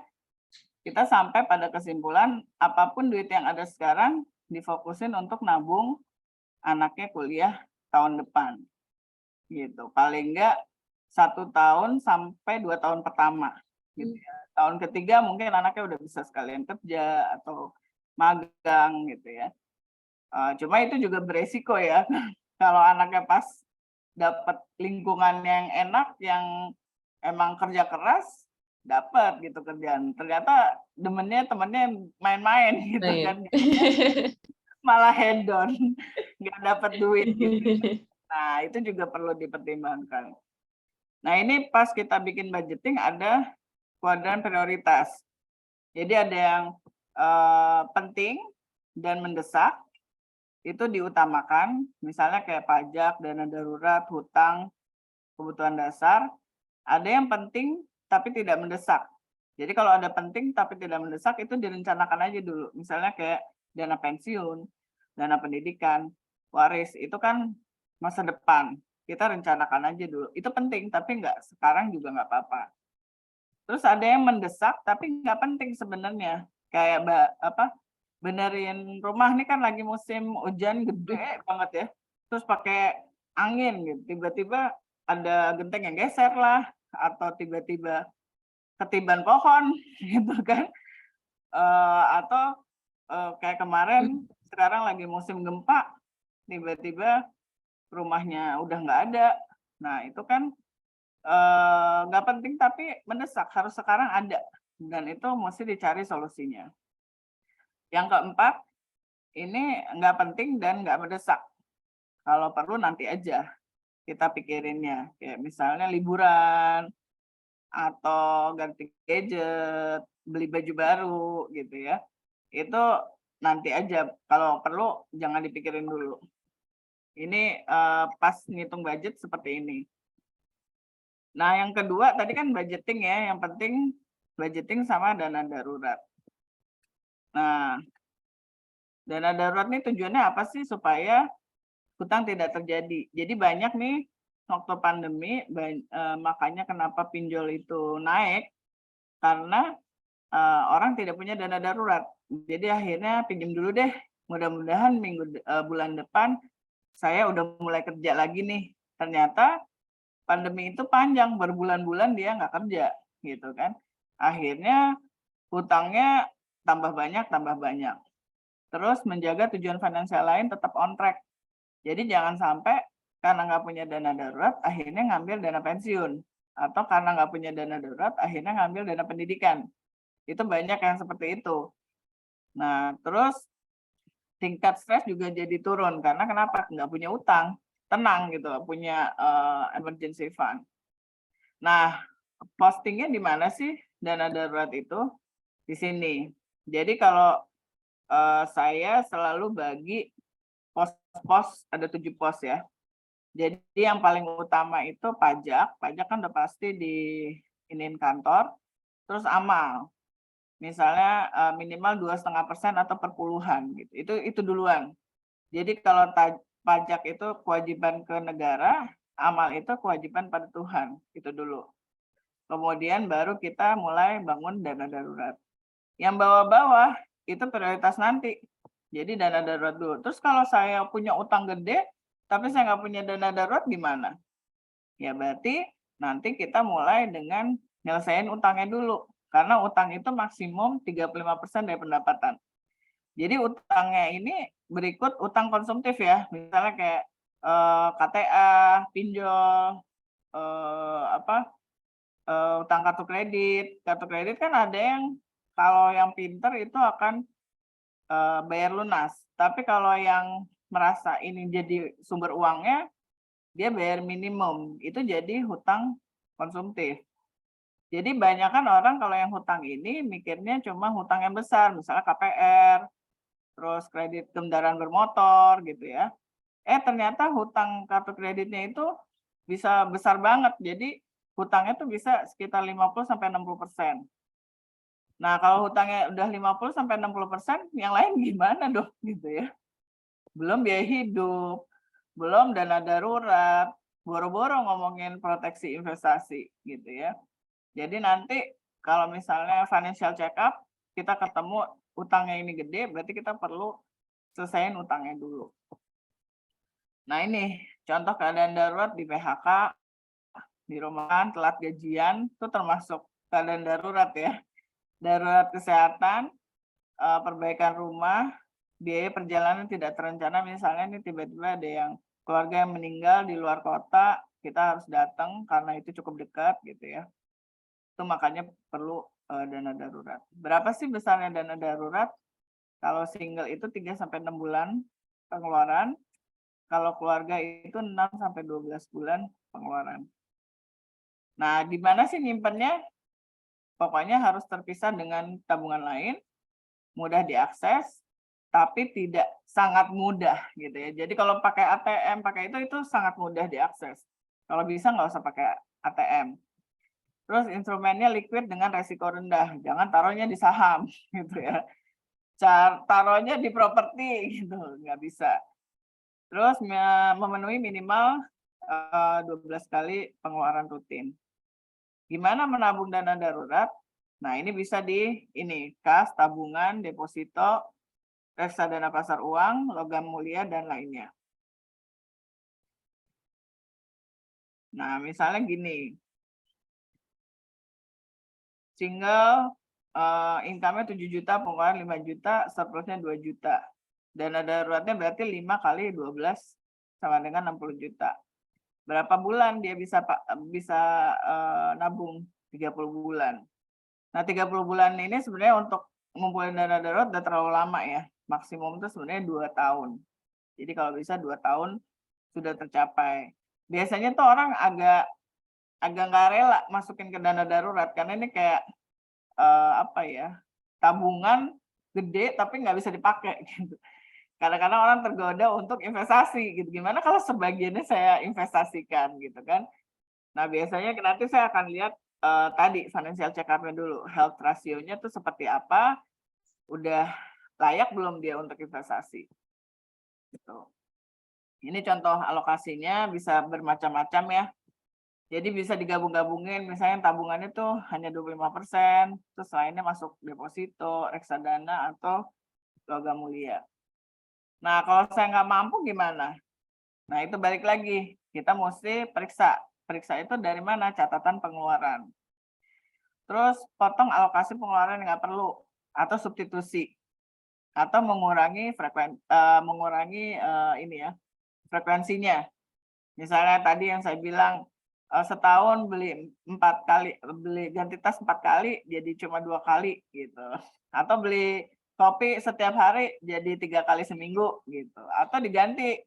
kita sampai pada kesimpulan apapun duit yang ada sekarang difokusin untuk nabung anaknya kuliah tahun depan. Gitu. Paling enggak 1 tahun sampai 2 tahun pertama. Gitu ya. Tahun ketiga mungkin anaknya udah bisa sekalian kerja atau magang gitu ya. Cuma itu juga beresiko ya. Kalau anaknya pas dapat lingkungan yang enak, yang emang kerja keras, dapat gitu kerjaan. Ternyata demennya temennya main-main gitu kan. Malah hedon, nggak dapat duit gitu. Nah, itu juga perlu dipertimbangkan. Nah, ini pas kita bikin budgeting ada kuadran prioritas. Jadi ada yang penting dan mendesak, itu diutamakan, misalnya kayak pajak, dana darurat, hutang, kebutuhan dasar. Ada yang penting tapi tidak mendesak. Jadi kalau ada penting tapi tidak mendesak itu direncanakan aja dulu. Misalnya kayak dana pensiun, dana pendidikan, waris, itu kan masa depan. Kita rencanakan aja dulu. Itu penting tapi nggak sekarang juga nggak apa-apa. Terus ada yang mendesak tapi nggak penting sebenarnya. Kayak benerin rumah nih kan lagi musim hujan gede banget ya. Terus pakai angin gitu. Tiba-tiba ada genteng yang geser lah atau tiba-tiba ketiban pohon gitu kan. Atau kayak kemarin sekarang lagi musim gempa tiba-tiba rumahnya udah nggak ada. Nah, itu kan nggak penting tapi mendesak, harus sekarang ada, dan itu mesti dicari solusinya. Yang keempat, ini nggak penting dan nggak mendesak. Kalau perlu nanti aja kita pikirinnya, kayak misalnya liburan, atau ganti gadget, beli baju baru gitu ya. Itu nanti aja, kalau perlu jangan dipikirin dulu. Ini pas ngitung budget seperti ini. Nah, yang kedua tadi kan budgeting ya, yang penting budgeting sama dana darurat. Nah, dana darurat ini tujuannya apa sih? Supaya hutang tidak terjadi. Jadi banyak nih waktu pandemi, makanya kenapa pinjol itu naik, karena orang tidak punya dana darurat. Jadi akhirnya pinjam dulu deh, mudah-mudahan bulan depan saya udah mulai kerja lagi nih. Ternyata pandemi itu panjang, berbulan-bulan dia nggak kerja, gitu kan. Akhirnya hutangnya tambah banyak. terus menjaga tujuan finansial lain tetap on track. Jadi jangan sampai karena nggak punya dana darurat, akhirnya ngambil dana pensiun. Atau karena nggak punya dana darurat, akhirnya ngambil dana pendidikan. Itu banyak yang seperti itu. Nah, terus tingkat stres juga jadi turun. Karena kenapa? Nggak punya utang. Tenang gitu, punya emergency fund. Nah, postingnya di mana sih dana darurat itu? Di sini. Jadi kalau saya selalu bagi pos-pos, ada 7 pos ya. Jadi yang paling utama itu pajak kan udah pasti di iniin kantor, terus amal. Misalnya minimal 2,5% atau perpuluhan gitu. Itu duluan. Jadi kalau pajak itu kewajiban ke negara, amal itu kewajiban pada Tuhan, itu dulu. Kemudian baru kita mulai bangun dana darurat. Yang bawah-bawah itu prioritas nanti. Jadi dana darurat dulu. Terus kalau saya punya utang gede, tapi saya nggak punya dana darurat gimana? Ya berarti nanti kita mulai dengan nyelesain utangnya dulu. Karena utang itu maksimum 35% dari pendapatan. Jadi utangnya ini berikut utang konsumtif ya. Misalnya kayak KTA, pinjol, utang kartu kredit. Kartu kredit kan ada yang kalau yang pinter itu akan bayar lunas. Tapi kalau yang merasa ini jadi sumber uangnya, dia bayar minimum. Itu jadi hutang konsumtif. Jadi banyak kan orang kalau yang hutang ini mikirnya cuma hutang yang besar, misalnya KPR, terus kredit kendaraan bermotor gitu ya. Ternyata hutang kartu kreditnya itu bisa besar banget. Jadi hutangnya tuh bisa sekitar 50-60%. Nah, kalau hutangnya udah 50-60%, yang lain gimana dong gitu ya. Belum biaya hidup, belum dana darurat, boro-boro ngomongin proteksi investasi gitu ya. Jadi nanti kalau misalnya financial check up, kita ketemu utangnya ini gede, berarti kita perlu selesaiin utangnya dulu. Nah ini contoh keadaan darurat di PHK, di rumahan, telat gajian, itu termasuk keadaan darurat ya. Darurat kesehatan, perbaikan rumah, biaya perjalanan tidak terencana, misalnya ini tiba-tiba ada yang keluarga yang meninggal di luar kota, kita harus datang karena itu cukup dekat gitu ya. Itu makanya perlu dana darurat. Berapa sih besarnya dana darurat? Kalau single itu 3-6 bulan pengeluaran, kalau keluarga itu 6-12 bulan pengeluaran. Nah, di mana sih nyimpennya? Pokoknya harus terpisah dengan tabungan lain, mudah diakses, tapi tidak sangat mudah gitu ya. Jadi kalau pakai ATM, pakai itu sangat mudah diakses. Kalau bisa nggak usah pakai ATM. Terus instrumennya liquid dengan resiko rendah, jangan taruhnya di saham gitu ya. Taruhnya di properti gitu, nggak bisa. Terus memenuhi minimal 12 kali pengeluaran rutin. Gimana menabung dana darurat? Nah, ini bisa di kas, tabungan, deposito, reksadana pasar uang, logam mulia, dan lainnya. Nah, misalnya gini. Single income-nya 7 juta, pengeluaran 5 juta, surplusnya 2 juta. Dana daruratnya berarti 5 kali 12 sama dengan 60 juta. Berapa bulan dia bisa nabung? 30 bulan. Nah, 30 bulan ini sebenarnya untuk ngumpulin dana darurat udah terlalu lama ya. Maksimum itu sebenarnya 2 tahun. Jadi kalau bisa 2 tahun sudah tercapai. Biasanya tuh orang agak nggak rela masukin ke dana darurat karena ini kayak tabungan gede tapi nggak bisa dipakai gitu. Kadang-kadang orang tergoda untuk investasi gitu. Gimana kalau sebagiannya saya investasikan gitu kan? Nah, biasanya nanti saya akan lihat tadi financial check up-nya dulu, health ratio-nya tuh seperti apa, udah layak belum dia untuk investasi. Gitu. Ini contoh alokasinya bisa bermacam-macam ya. Jadi bisa digabung-gabungin, misalnya tabungannya tuh hanya 25%, terus lainnya masuk deposito, reksadana, atau logam mulia. Nah, kalau saya nggak mampu gimana? Nah, itu balik lagi. Kita mesti periksa. Periksa itu dari mana? Catatan pengeluaran. Terus potong alokasi pengeluaran yang nggak perlu, atau substitusi. atau mengurangi frekuensinya. Misalnya tadi yang saya bilang setahun beli 4 kali, beli ganti tas 4 kali jadi cuma 2 kali gitu. Atau beli kopi setiap hari jadi 3 kali seminggu gitu. Atau diganti,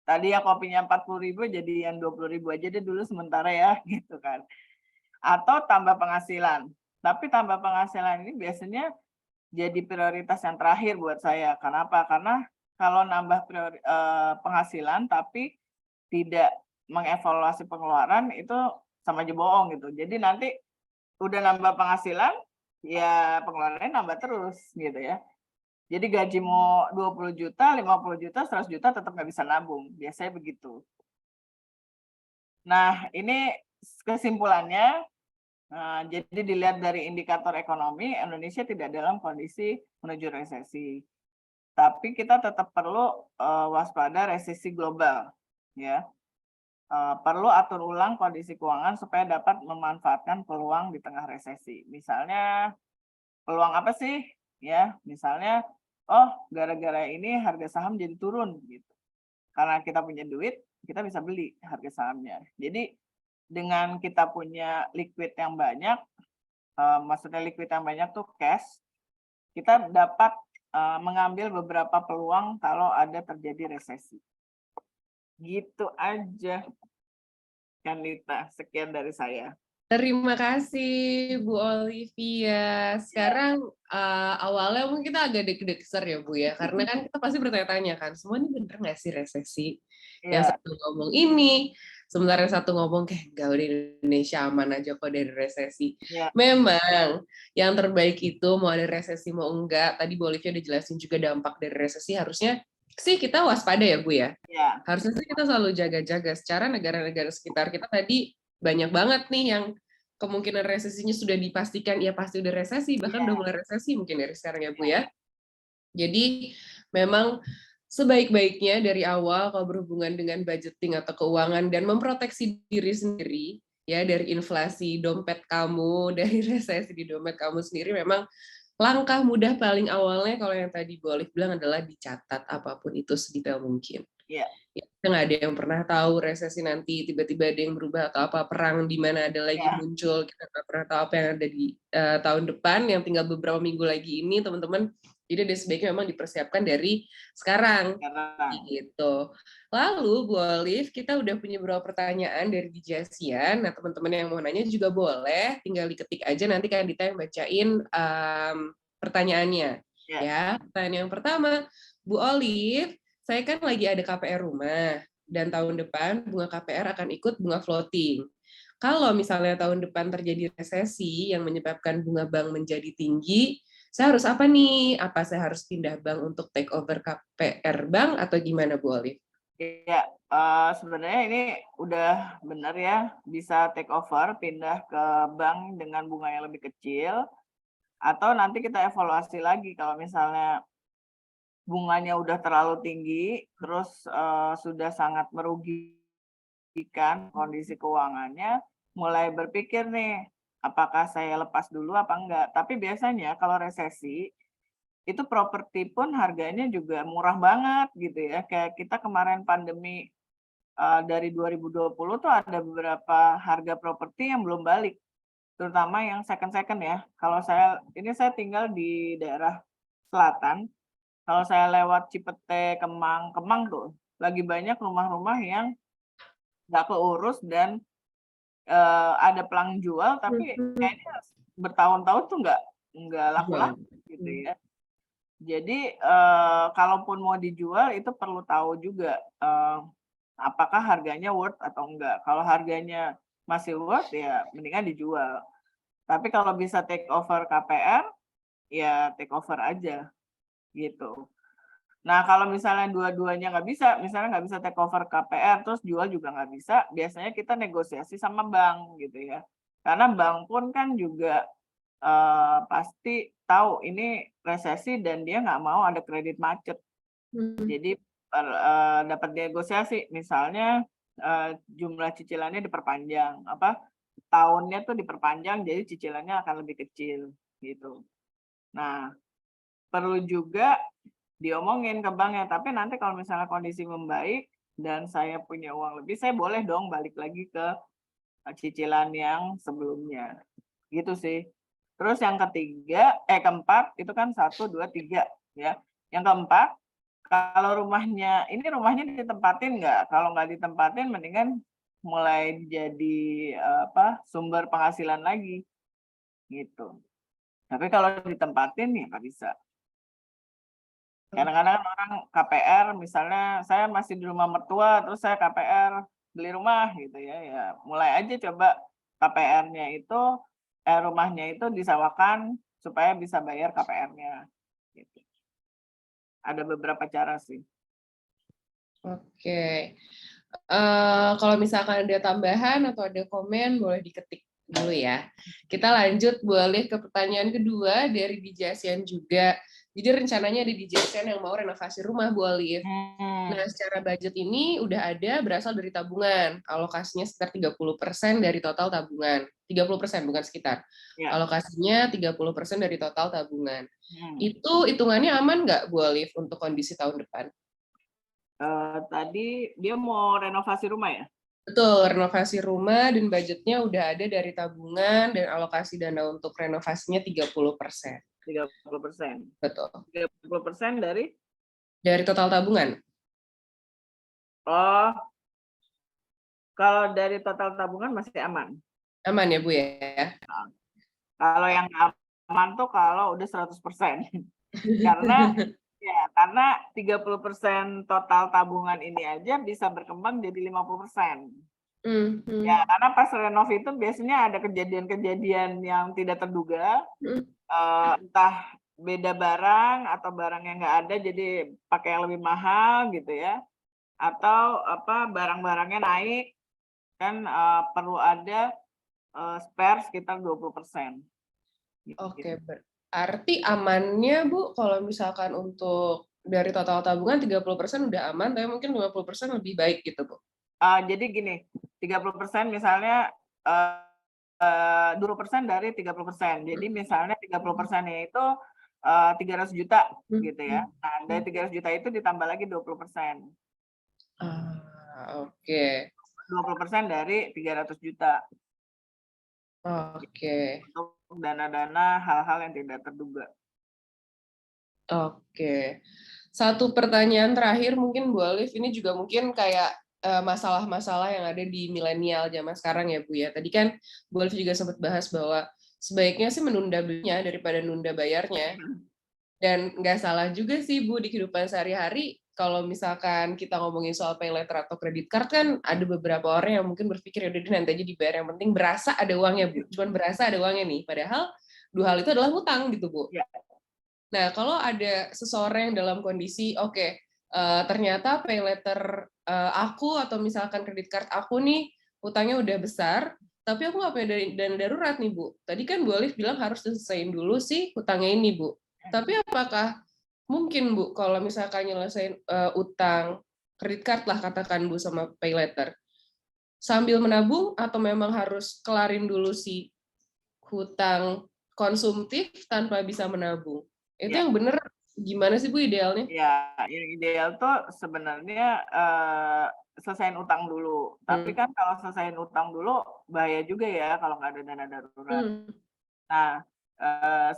tadi yang kopinya 40.000 jadi yang 20.000 aja deh dulu sementara ya gitu kan. Atau tambah penghasilan. Tapi tambah penghasilan ini biasanya jadi prioritas yang terakhir buat saya. Kenapa? Karena kalau nambah penghasilan tapi tidak mengevaluasi pengeluaran itu sama aja bohong gitu. Jadi nanti udah nambah penghasilan, ya pengeluarannya nambah terus gitu ya. Jadi gaji mau 20 juta, 50 juta, 100 juta tetap nggak bisa nabung. Biasanya begitu. Nah, ini kesimpulannya, jadi dilihat dari indikator ekonomi, Indonesia tidak dalam kondisi menuju resesi. Tapi kita tetap perlu waspada resesi global, ya. Perlu atur ulang kondisi keuangan supaya dapat memanfaatkan peluang di tengah resesi. Misalnya, peluang apa sih? Ya, misalnya, oh gara-gara ini harga saham jadi turun gitu. Karena kita punya duit, kita bisa beli harga sahamnya. Jadi dengan kita punya liquid yang banyak, maksudnya liquid yang banyak tuh cash, kita dapat mengambil beberapa peluang kalau ada terjadi resesi. Gitu aja, Kanita. Sekian dari saya. Terima kasih Bu Olivia. Sekarang awalnya mungkin kita agak deg-deger ya Bu ya, karena kan kita pasti bertanya-tanya kan, semua ini bener nggak sih resesi? Yang satu ngomong ini, sementara yang satu ngomong kayak enggak, udah Indonesia aman aja kok dari resesi. Memang yang terbaik itu mau ada resesi mau enggak, tadi Bu Olivia udah jelasin juga dampak dari resesi, harusnya sih kita waspada ya Bu ya. Harusnya sih kita selalu jaga-jaga. Secara negara-negara sekitar kita tadi banyak banget nih yang kemungkinan resesinya sudah dipastikan ya pasti udah resesi, bahkan udah mulai resesi mungkin dari sekarang ya Bu ya. Jadi memang sebaik-baiknya dari awal kalau berhubungan dengan budgeting atau keuangan dan memproteksi diri sendiri ya dari inflasi dompet kamu, dari resesi di dompet kamu sendiri, memang langkah mudah paling awalnya kalau yang tadi Bu Olive bilang adalah dicatat apapun itu sedetail mungkin. Ya, nggak ada yang pernah tahu resesi nanti tiba-tiba ada yang berubah atau apa, perang di mana ada lagi muncul, kita nggak pernah tahu apa yang ada di tahun depan yang tinggal beberapa minggu lagi ini teman-teman. Jadi sebaiknya memang dipersiapkan dari sekarang gitu. Lalu Bu Olive, kita udah punya beberapa pertanyaan dari Dijasian. Nah teman-teman yang mau nanya juga boleh tinggal diketik aja, nanti kan Dita yang bacain pertanyaannya ya. Pertanyaan yang pertama, Bu Olive, saya kan lagi ada KPR rumah, dan tahun depan bunga KPR akan ikut bunga floating. Kalau misalnya tahun depan terjadi resesi yang menyebabkan bunga bank menjadi tinggi, saya harus apa nih? Apa saya harus pindah bank untuk take over KPR bank atau gimana Bu Olive? Ya, sebenarnya ini udah benar ya, bisa take over, pindah ke bank dengan bunga yang lebih kecil, atau nanti kita evaluasi lagi kalau misalnya bunganya udah terlalu tinggi, terus sudah sangat merugikan kondisi keuangannya, mulai berpikir nih, apakah saya lepas dulu apa enggak. Tapi biasanya kalau resesi, itu properti pun harganya juga murah banget gitu ya. Kayak kita kemarin pandemi dari 2020 tuh ada beberapa harga properti yang belum balik, terutama yang second ya. Kalau saya tinggal di daerah selatan. Kalau saya lewat Cipete, Kemang tuh lagi banyak rumah-rumah yang nggak keurus dan ada pelang jual, tapi kayaknya bertahun-tahun tuh nggak laku-laku gitu ya. Jadi kalaupun mau dijual itu perlu tahu juga apakah harganya worth atau enggak. Kalau harganya masih worth ya mendingan dijual. Tapi kalau bisa take over KPR ya take over aja gitu. Nah kalau misalnya dua-duanya nggak bisa, misalnya nggak bisa take over KPR terus jual juga nggak bisa, biasanya kita negosiasi sama bank gitu ya. Karena bank pun kan juga pasti tahu ini resesi dan dia nggak mau ada kredit macet. Jadi dapat negosiasi, misalnya jumlah cicilannya diperpanjang, tahunnya tuh diperpanjang, jadi cicilannya akan lebih kecil gitu. Nah, perlu juga diomongin ke banknya. Tapi nanti kalau misalnya kondisi membaik dan saya punya uang lebih, saya boleh dong balik lagi ke cicilan yang sebelumnya. Gitu sih. Terus yang keempat itu kan 1, 2, 3 ya. Yang keempat, kalau rumahnya ditempatin nggak? Kalau nggak ditempatin, mendingan mulai jadi sumber penghasilan lagi gitu. Tapi kalau ditempatin ya nggak bisa. Kadang-kadang orang KPR, misalnya saya masih di rumah mertua, terus saya KPR beli rumah gitu ya mulai aja coba KPR-nya itu, rumahnya itu disewakan supaya bisa bayar KPR-nya. Gitu. Ada beberapa cara sih. Oke. Kalau misalkan ada tambahan atau ada komen, boleh diketik dulu ya. Kita lanjut boleh ke pertanyaan kedua dari DJ Asian juga. Jadi rencananya ada DJ Asian yang mau renovasi rumah, Bu Alif. Nah, secara budget ini udah ada berasal dari tabungan. Alokasinya sekitar 30% dari total tabungan. 30% bukan sekitar. Ya. Alokasinya 30% dari total tabungan. Itu hitungannya aman nggak, Bu Alif, untuk kondisi tahun depan? Tadi dia mau renovasi rumah ya? Betul, renovasi rumah dan budgetnya udah ada dari tabungan dan alokasi dana untuk renovasinya 30%. 30%? Betul. 30% dari? Dari total tabungan. Oh, kalau dari total tabungan masih aman? Aman ya, Bu ya? Nah, kalau yang aman tuh kalau udah 100%. Karena 30% total tabungan ini aja bisa berkembang jadi 50%. Ya, karena pas renov itu biasanya ada kejadian-kejadian yang tidak terduga, entah beda barang atau barang yang nggak ada jadi pakai yang lebih mahal gitu ya, atau barang-barangnya naik kan, perlu ada spare sekitar 20%. Oke, berarti amannya, Bu, kalau misalkan untuk dari total tabungan 30% udah aman, tapi mungkin 50% lebih baik gitu, Bu? Jadi gini, 30% misalnya 20% dari 30%. Jadi misalnya 30%-nya itu 300 juta gitu ya. Nah, dari 300 juta itu ditambah lagi 20%. Oke. 20% dari 300 juta. Oke. Untuk dana-dana hal-hal yang tidak terduga. Oke. Satu pertanyaan terakhir mungkin Bu Alif, ini juga mungkin kayak masalah-masalah yang ada di milenial zaman sekarang ya Bu ya. Tadi kan Bu Alif juga sempat bahas bahwa sebaiknya sih menunda belinya daripada nunda bayarnya. Dan nggak salah juga sih Bu, di kehidupan sehari-hari, kalau misalkan kita ngomongin soal pay letter atau credit card kan ada beberapa orang yang mungkin berpikir, yaudah nanti aja dibayar, yang penting berasa ada uangnya Bu. Cuman berasa ada uangnya nih, padahal dua hal itu adalah hutang gitu Bu. Nah, kalau ada seseorang yang dalam kondisi, ternyata pay letter aku atau misalkan kredit card aku nih, hutangnya udah besar, tapi aku nggak punya dana darurat nih, Bu. Tadi kan Bu Alif bilang harus diselesain dulu sih hutangnya ini, Bu. Tapi apakah mungkin, Bu, kalau misalkan nyelesain utang kredit card lah katakan, Bu, sama pay letter, sambil menabung atau memang harus kelarin dulu si hutang konsumtif tanpa bisa menabung? Itu yang benar gimana sih Bu idealnya? Ya, yang ideal tuh sebenarnya selesaiin utang dulu. Tapi kan kalau selesaiin utang dulu bahaya juga ya kalau nggak ada dana darurat. Nah,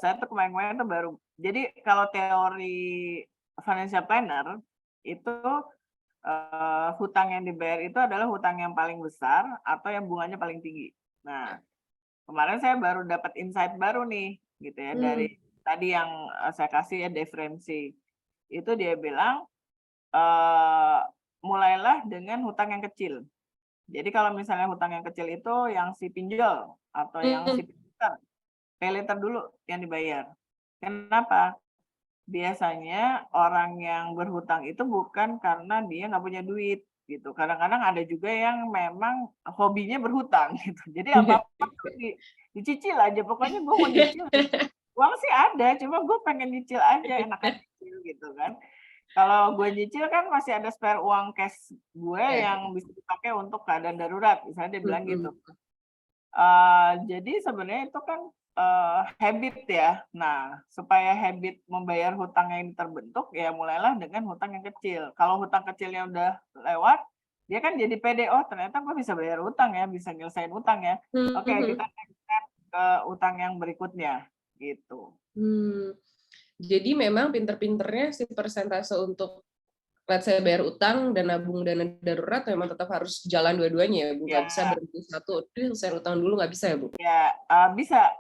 saya tuh kemarin-kemarin tuh baru. Jadi kalau teori financial planner itu hutang yang dibayar itu adalah hutang yang paling besar atau yang bunganya paling tinggi. Nah, kemarin saya baru dapat insight baru nih, gitu ya, dari tadi yang saya kasih ya, deferensi. Itu dia bilang, mulailah dengan hutang yang kecil. Jadi kalau misalnya hutang yang kecil itu yang si pinjol atau yang si pay letter dulu yang dibayar. Kenapa? Biasanya orang yang berhutang itu bukan karena dia nggak punya duit gitu. Kadang-kadang ada juga yang memang hobinya berhutang gitu. Jadi apa-apa dicicil aja. Pokoknya gue mau nyicil. Uang sih ada, cuma gue pengen nyicil aja, enakan nyicil gitu kan. Kalau gue nyicil kan masih ada spare uang cash gue yang bisa dipakai untuk keadaan darurat. Misalnya dia bilang gitu. Jadi sebenarnya itu kan habit ya. Nah, supaya habit membayar hutang yang terbentuk, ya mulailah dengan hutang yang kecil. Kalau hutang kecilnya udah lewat, dia kan jadi pede, oh ternyata gue bisa bayar hutang ya, bisa nyelesain hutang ya. Oke, kita next step ke utang yang berikutnya, gitu. Jadi memang pinter-pinternya si persentase untuk let's say bayar utang dan nabung dana darurat memang tetap harus jalan dua-duanya ya Bu, nggak bisa Ya, berhenti satu, selesai utang dulu nggak bisa ya Bu? ya bisa.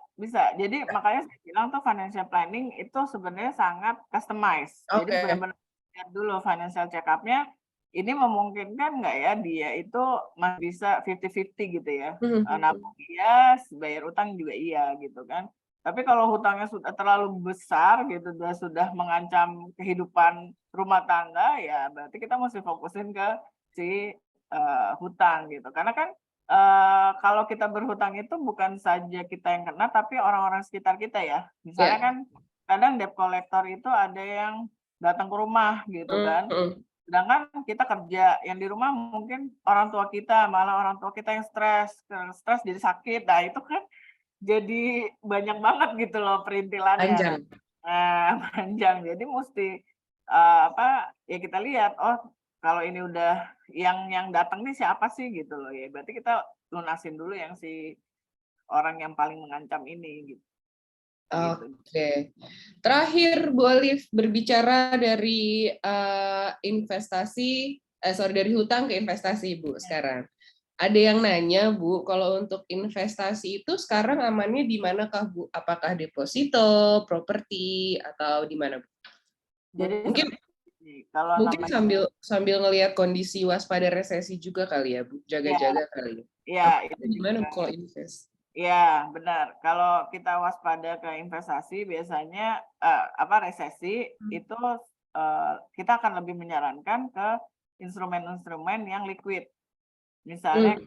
Jadi makanya saya bilang tuh financial planning itu sebenarnya sangat customized. Jadi Oke. benar-benar lihat dulu financial check up-nya, ini memungkinkan nggak ya dia itu masih bisa 50-50 gitu ya. Nabung iya, bayar utang juga iya gitu kan. Tapi kalau hutangnya sudah terlalu besar gitu, sudah mengancam kehidupan rumah tangga, ya berarti kita mesti fokusin ke si hutang gitu. Karena kan kalau kita berhutang itu bukan saja kita yang kena, tapi orang-orang sekitar kita ya. Misalnya Ya. kan kadang debt collector itu ada yang datang ke rumah gitu kan. Sedangkan kita kerja, yang di rumah mungkin orang tua kita, malah orang tua kita yang stres jadi sakit. Nah, itu kan jadi banyak banget gitu loh perintilannya. Panjang. Nah, panjang. Jadi mesti ya kita lihat, oh kalau ini udah yang datang nih siapa sih gitu loh ya. Berarti kita lunasin dulu yang si orang yang paling mengancam ini gitu. Oke. Terakhir Bu Olive, berbicara dari dari hutang ke investasi Bu sekarang. Ada yang nanya Bu, kalau untuk investasi itu sekarang amannya di manakah Bu? Apakah deposito, properti, atau di mana Bu? Jadi Mungkin kalau mungkin namanya sambil ngelihat kondisi waspada resesi juga kali ya Bu, ya, jaga-jaga kali ya. ya itu Gimana juga. Bu kalau invest? Ya, benar. Kalau kita waspada ke investasi, biasanya resesi itu kita akan lebih menyarankan ke instrumen-instrumen yang liquid. Misalnya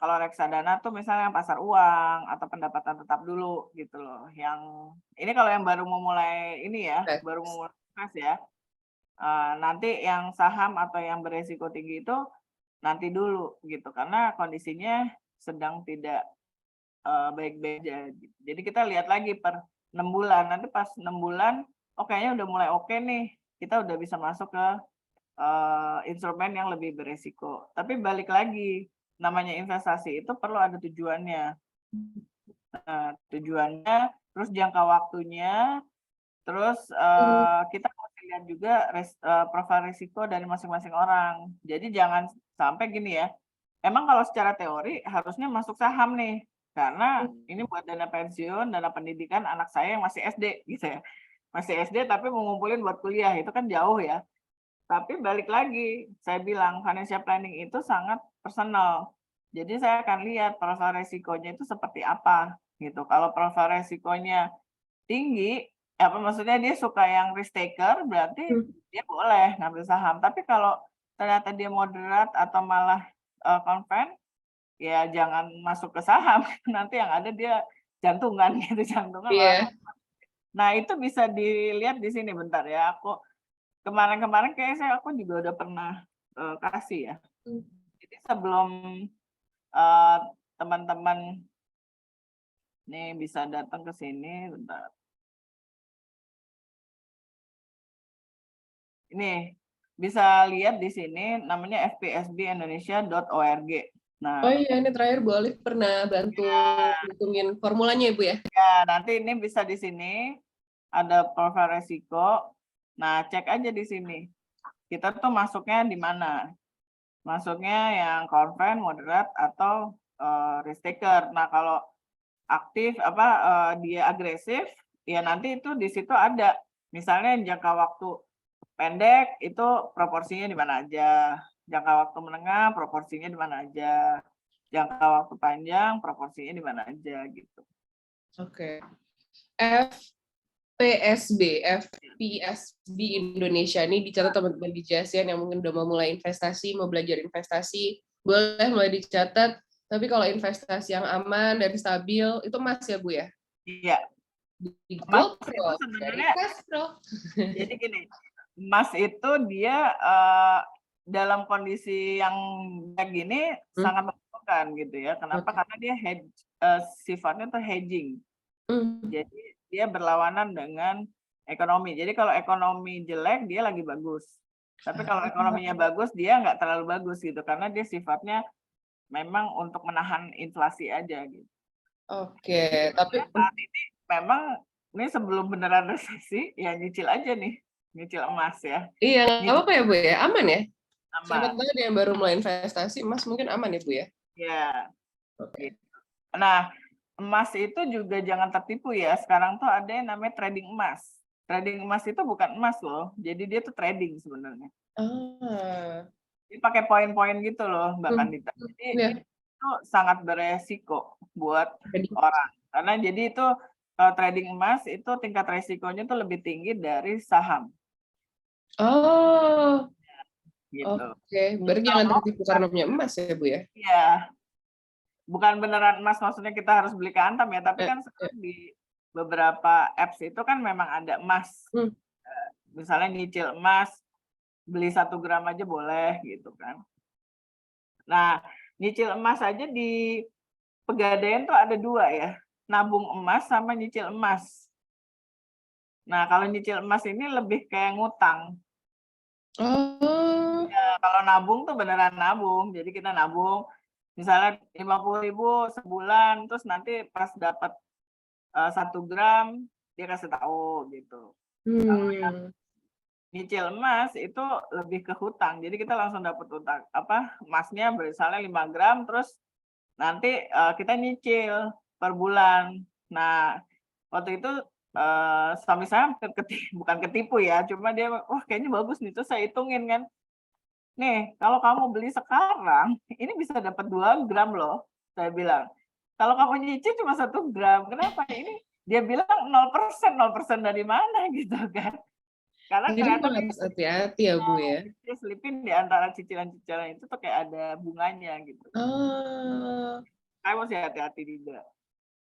kalau reksadana tuh misalnya pasar uang atau pendapatan tetap dulu gitu loh. Yang ini kalau yang baru memulai ini ya, baru memulai invest ya. Nanti yang saham atau yang beresiko tinggi itu nanti dulu gitu, karena kondisinya sedang tidak baik-baik aja. Jadi kita lihat lagi per 6 bulan. Nanti pas 6 bulan, oh kayaknya udah mulai oke nih. Kita udah bisa masuk ke instrumen yang lebih beresiko. Tapi balik lagi, namanya investasi itu perlu ada tujuannya. Tujuannya, terus jangka waktunya, terus kita mesti lihat juga profil risiko dari masing-masing orang. Jadi jangan sampai gini ya, emang kalau secara teori harusnya masuk saham nih, karena ini buat dana pensiun, dana pendidikan anak saya yang masih SD gitu ya. Masih SD tapi mau ngumpulin buat kuliah, itu kan jauh ya. Tapi balik lagi, saya bilang financial planning itu sangat personal. Jadi saya akan lihat profil resikonya itu seperti apa gitu. Kalau profil resikonya tinggi, apa maksudnya dia suka yang risk taker, berarti dia boleh ngambil saham. Tapi kalau ternyata dia moderat atau malah konven, ya jangan masuk ke saham. Nanti yang ada dia jantungan gitu, jantungan malah. Nah, itu bisa dilihat di sini bentar ya. Aku kemarin-kemarin kayaknya aku juga udah pernah kasih ya. Jadi sebelum teman-teman nih bisa datang ke sini, bentar. Ini bisa lihat di sini namanya fpsbindonesia.org. Nah, Oh iya, ini terakhir Bu Olive pernah bantu hitungin formulanya ya Bu ya? ya nanti ini bisa di sini ada profil resiko. Nah, cek aja di sini. Kita tuh masuknya di mana? Masuknya yang konven, moderat, atau risk taker. Nah, kalau aktif dia agresif, ya nanti itu di situ ada. Misalnya jangka waktu pendek itu proporsinya di mana aja. Jangka waktu menengah proporsinya di mana aja. Jangka waktu panjang proporsinya di mana aja gitu. Oke. FPSB Indonesia ini dicatat teman-teman di JASIAN yang mungkin udah mau mulai investasi, mau belajar investasi, boleh mulai dicatat. Tapi kalau investasi yang aman dan stabil, itu emas ya Bu ya? Iya. Di Emas Gold itu Pro, dari sebenarnya, Castro. jadi gini, emas itu dia dalam kondisi yang kayak gini sangat menguntungkan gitu ya. Kenapa? Oke. Karena dia sifatnya tuh hedging. Jadi dia berlawanan dengan ekonomi. Jadi kalau ekonomi jelek dia lagi bagus. Tapi kalau ekonominya bagus dia nggak terlalu bagus gitu karena dia sifatnya memang untuk menahan inflasi aja gitu. Oke, tapi Saat ini memang ini sebelum beneran resesi ya nyicil aja nih, nyicil emas ya. iya nggak Nyicil apa-apa ya Bu ya, aman ya? Sahabat aman. banget yang baru mulai investasi emas mungkin aman ya Bu ya? Ya, Oke. gitu. Nah, emas itu juga jangan tertipu ya. Sekarang tuh ada yang namanya trading emas. Trading emas itu bukan emas loh. Jadi dia tuh trading sebenarnya. Ah, Dia pakai poin-poin gitu loh, Mbak hmm, Kandita. Jadi ya. itu sangat beresiko buat Jadi, orang. Karena jadi itu kalau trading emas itu tingkat resikonya tuh lebih tinggi dari saham oh, gitu. oke. Jadi Berarti kalau jangan mau tertipu karena punya emas ya Bu ya? ya bukan beneran emas maksudnya kita harus beli ke Antam ya, tapi Eh, kan eh, sekarang di beberapa apps itu kan memang ada emas. hmm. Misalnya nyicil emas, beli 1 gram aja boleh gitu kan. Nah, nyicil emas aja di Pegadaian tuh ada 2 ya, nabung emas sama nyicil emas. Nah, kalau nyicil emas ini lebih kayak ngutang. Oh, Kalau nabung tuh beneran nabung, jadi kita nabung misalnya 50.000 sebulan, terus nanti pas dapat 1 gram dia kasih tahu gitu. Kalau yang hmm. nyicil emas itu lebih ke hutang, jadi kita langsung dapat utang emasnya misalnya 5 gram, terus nanti kita nyicil per bulan. Nah, waktu itu suami saya bukan ketipu ya, cuma dia, wah kayaknya bagus nih, terus saya hitungin kan, nih kalau kamu beli sekarang, ini bisa dapat 2 gram loh, saya bilang. Kalau kamu nyicil cuma 1 gram, kenapa? Ini dia bilang 0%, 0% dari mana gitu kan. Karena Jadi ternyata memang harus hati-hati ya Bu ya? dia selipin di antara cicilan-cicilan itu tuh kayak ada bunganya gitu. Oh, Kamu mesti hati-hati juga.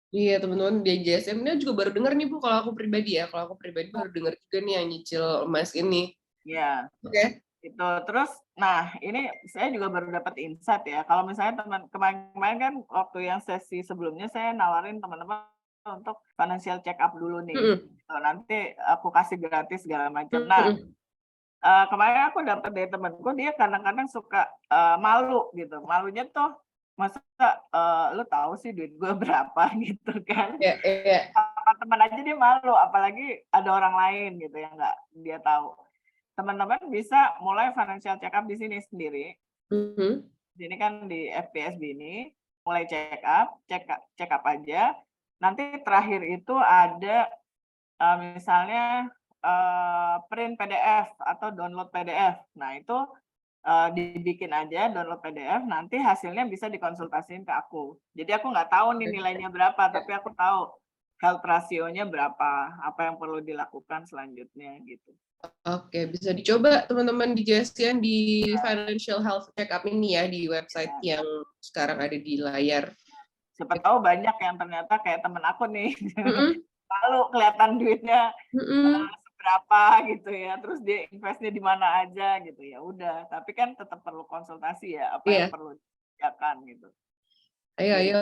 iya teman-teman di JSM ini juga baru dengar nih Bu, kalau aku pribadi ya, kalau aku pribadi baru dengar juga nih yang nyicil emas ini. Ya, Oke. itu. Terus, nah ini saya juga baru dapat insight ya. Kalau misalnya teman kemarin kan waktu yang sesi sebelumnya saya nawarin teman-teman untuk financial check up dulu nih. Mm-mm. Gitu. Nanti aku kasih gratis segala macam. Nah, Mm-mm. kemarin aku dapat dari temanku dia kadang-kadang suka malu gitu. Malunya tuh masa lu tahu sih duit gue berapa gitu kan. Ya, ya. Teman aja dia malu, apalagi ada orang lain gitu yang nggak dia tahu. Teman-teman bisa mulai financial check up di sini sendiri. Mhm. Di sini kan di FPSB ini mulai check up aja. Nanti terakhir itu ada misalnya print PDF atau download PDF. Nah, itu dibikin aja download PDF, nanti hasilnya bisa dikonsultasiin ke aku. Jadi aku nggak tahu nih nilainya berapa, tapi aku tahu health ratio-nya berapa, apa yang perlu dilakukan selanjutnya gitu. Oke, bisa dicoba teman-teman dijelasin di Financial Health Checkup ini ya di website Ya. yang sekarang ada di layar. Siapa tahu banyak yang ternyata kayak temen aku nih, Mm-mm. lalu kelihatan duitnya Mm-mm. seberapa gitu ya, terus dia investnya di mana aja gitu ya udah. Tapi kan tetap perlu konsultasi ya, apa yang Iya, perlu dikerjakan gitu. ayo, Gitu. ayo.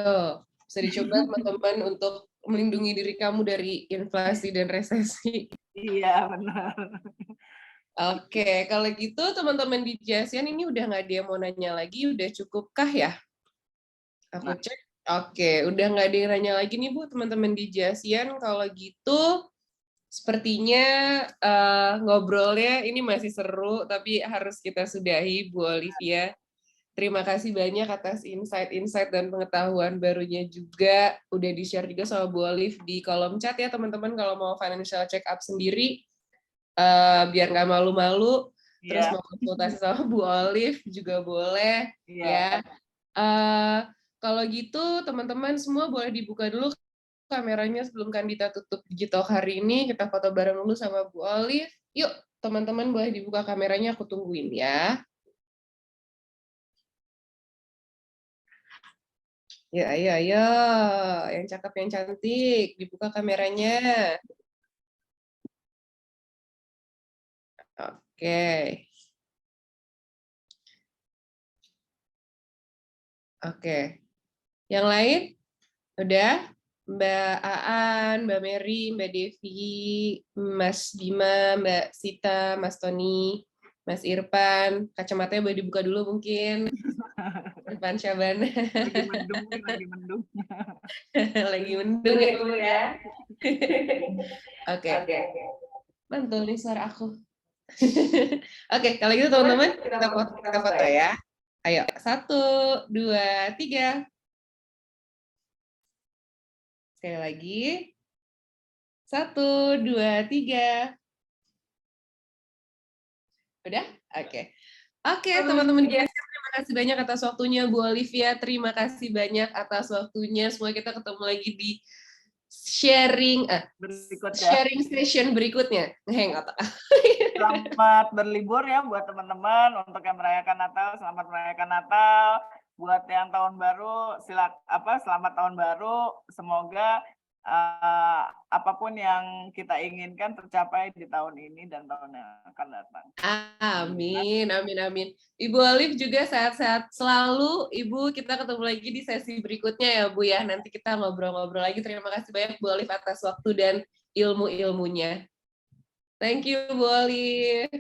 Bisa dicoba teman-teman untuk melindungi diri kamu dari inflasi dan resesi. Iya benar. Oke, kalau gitu teman-teman di Jasian ini udah nggak ada yang mau nanya lagi, udah cukupkah ya? Aku Nah, cek. Oke, udah nggak ada yang nanya lagi nih Bu, teman-teman di Jasian. Kalau gitu, sepertinya ngobrolnya ini masih seru, tapi harus kita sudahi, Bu Olivia. Terima kasih banyak atas insight-insight dan pengetahuan barunya juga. Udah di-share juga sama Bu Olive di kolom chat ya, teman-teman. Kalau mau financial check up sendiri, biar nggak malu-malu, terus iya, mau konsultasi sama Bu Olive juga boleh. iya. Ya, kalau gitu teman-teman semua boleh dibuka dulu kameranya sebelum Kandita tutup digital hari ini. Kita foto bareng dulu sama Bu Olive. Yuk, teman-teman boleh dibuka kameranya, aku tungguin ya. Ya, ayo, ayo. Yang cakep, yang cantik. Dibuka kameranya. Oke. Oke. Yang lain? Udah? Mbak Aan, Mbak Mary, Mbak Devi, Mas Bima, Mbak Sita, Mas Tony, Mas Irfan. Kacamatanya boleh dibuka dulu mungkin. Irfan Syabana. Lagi mendung, lagi mendung. Lagi mendung ya, Bu ya. Oke. Mantul nih suara aku. Oke, kalau gitu teman-teman, kita foto ya. Ayo, 1, 2, 3. Sekali lagi. 1, 2, 3. Udah? Oke. Oke, teman-teman GSM, terima kasih banyak atas waktunya. Bu Olivia, terima kasih banyak atas waktunya. Semoga kita ketemu lagi di sharing session berikutnya. Nggak tahu. Selamat berlibur ya buat teman-teman. Untuk yang merayakan Natal, selamat merayakan Natal. Buat yang tahun baru, selamat tahun baru. Semoga apapun yang kita inginkan tercapai di tahun ini dan tahun yang akan datang. Amin, amin, amin. Ibu Olive juga sehat-sehat selalu. Ibu, kita ketemu lagi di sesi berikutnya ya, Bu ya. Nanti kita ngobrol-ngobrol lagi. Terima kasih banyak Bu Olive atas waktu dan ilmu-ilmunya. Thank you, Bu Olive.